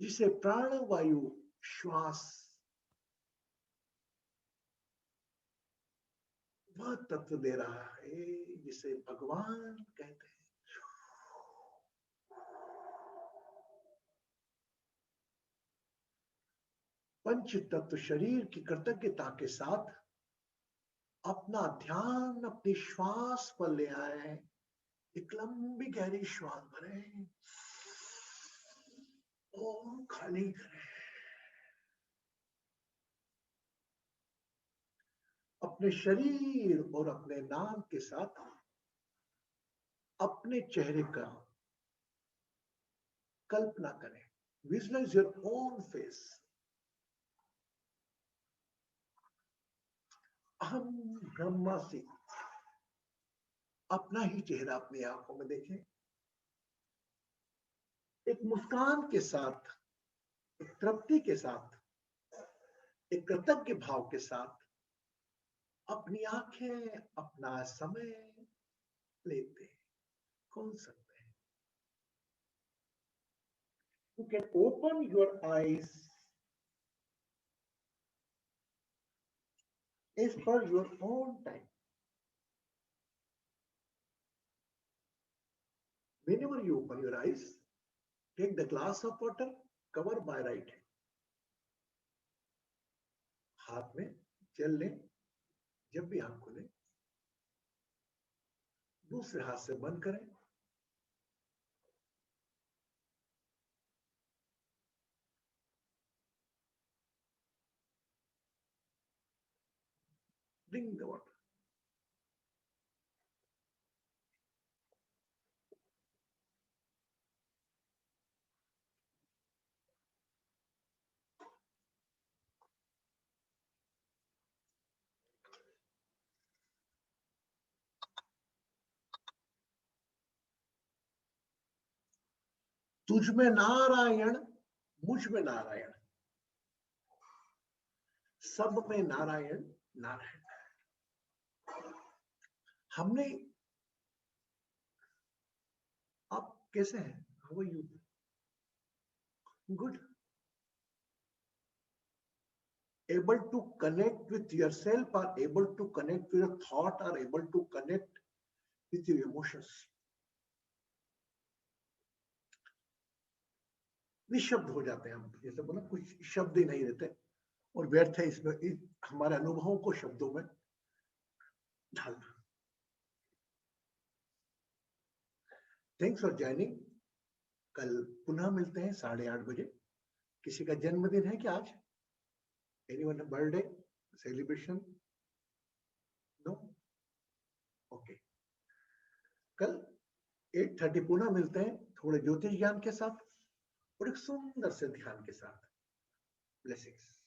Speaker 1: जिसे प्राणवायु श्वास वह तत्व दे रहा है जिसे भगवान कहते हैं। पंच तत्व शरीर की कृतज्ञता के साथ अपना ध्यान अपनी श्वास पर ले आए। एक लंबी गहरी श्वास भरें और खाली करें। अपने शरीर और अपने नाम के साथ अपने चेहरे का कल्पना करें। Visualize your own face. अहम ब्रह्मास्मि। अपना ही चेहरा अपनी आंखों में देखें। एक मुस्कान के साथ, एक तृप्ति के साथ, एक कृतज्ञ भाव के साथ अपनी आंखें, अपना समय लेते हैं, खोल सकते हैं। You can open your eyes as per your own time. Whenever you open your eyes, take the glass of water, cover by right hand. हाथ में चल लें, जब भी आंख खोलें दूसरे हाथ से बंद करें। Drink the water. तुझ में नारायण, मुझ में नारायण, सब में नारायण नारायण। हमने, आप कैसे हैं? How are you? Good. Able to connect with yourself, or able to connect with your thought, or able to connect with your emotions. निशब्द हो जाते हैं हम, जैसे बोला कुछ शब्द ही नहीं रहते और व्यर्थ है इसमें हमारे अनुभवों को शब्दों में ढालना। Thanks for joining. कल पुनः मिलते हैं 8:30 बजे। किसी का जन्मदिन है क्या आज? Anyone birthday celebration? No? Okay. कल 8:30 पुनः मिलते हैं, थोड़े ज्योतिष ज्ञान के साथ और एक सुंदर से ध्यान के साथ। ब्लेसिंग्स।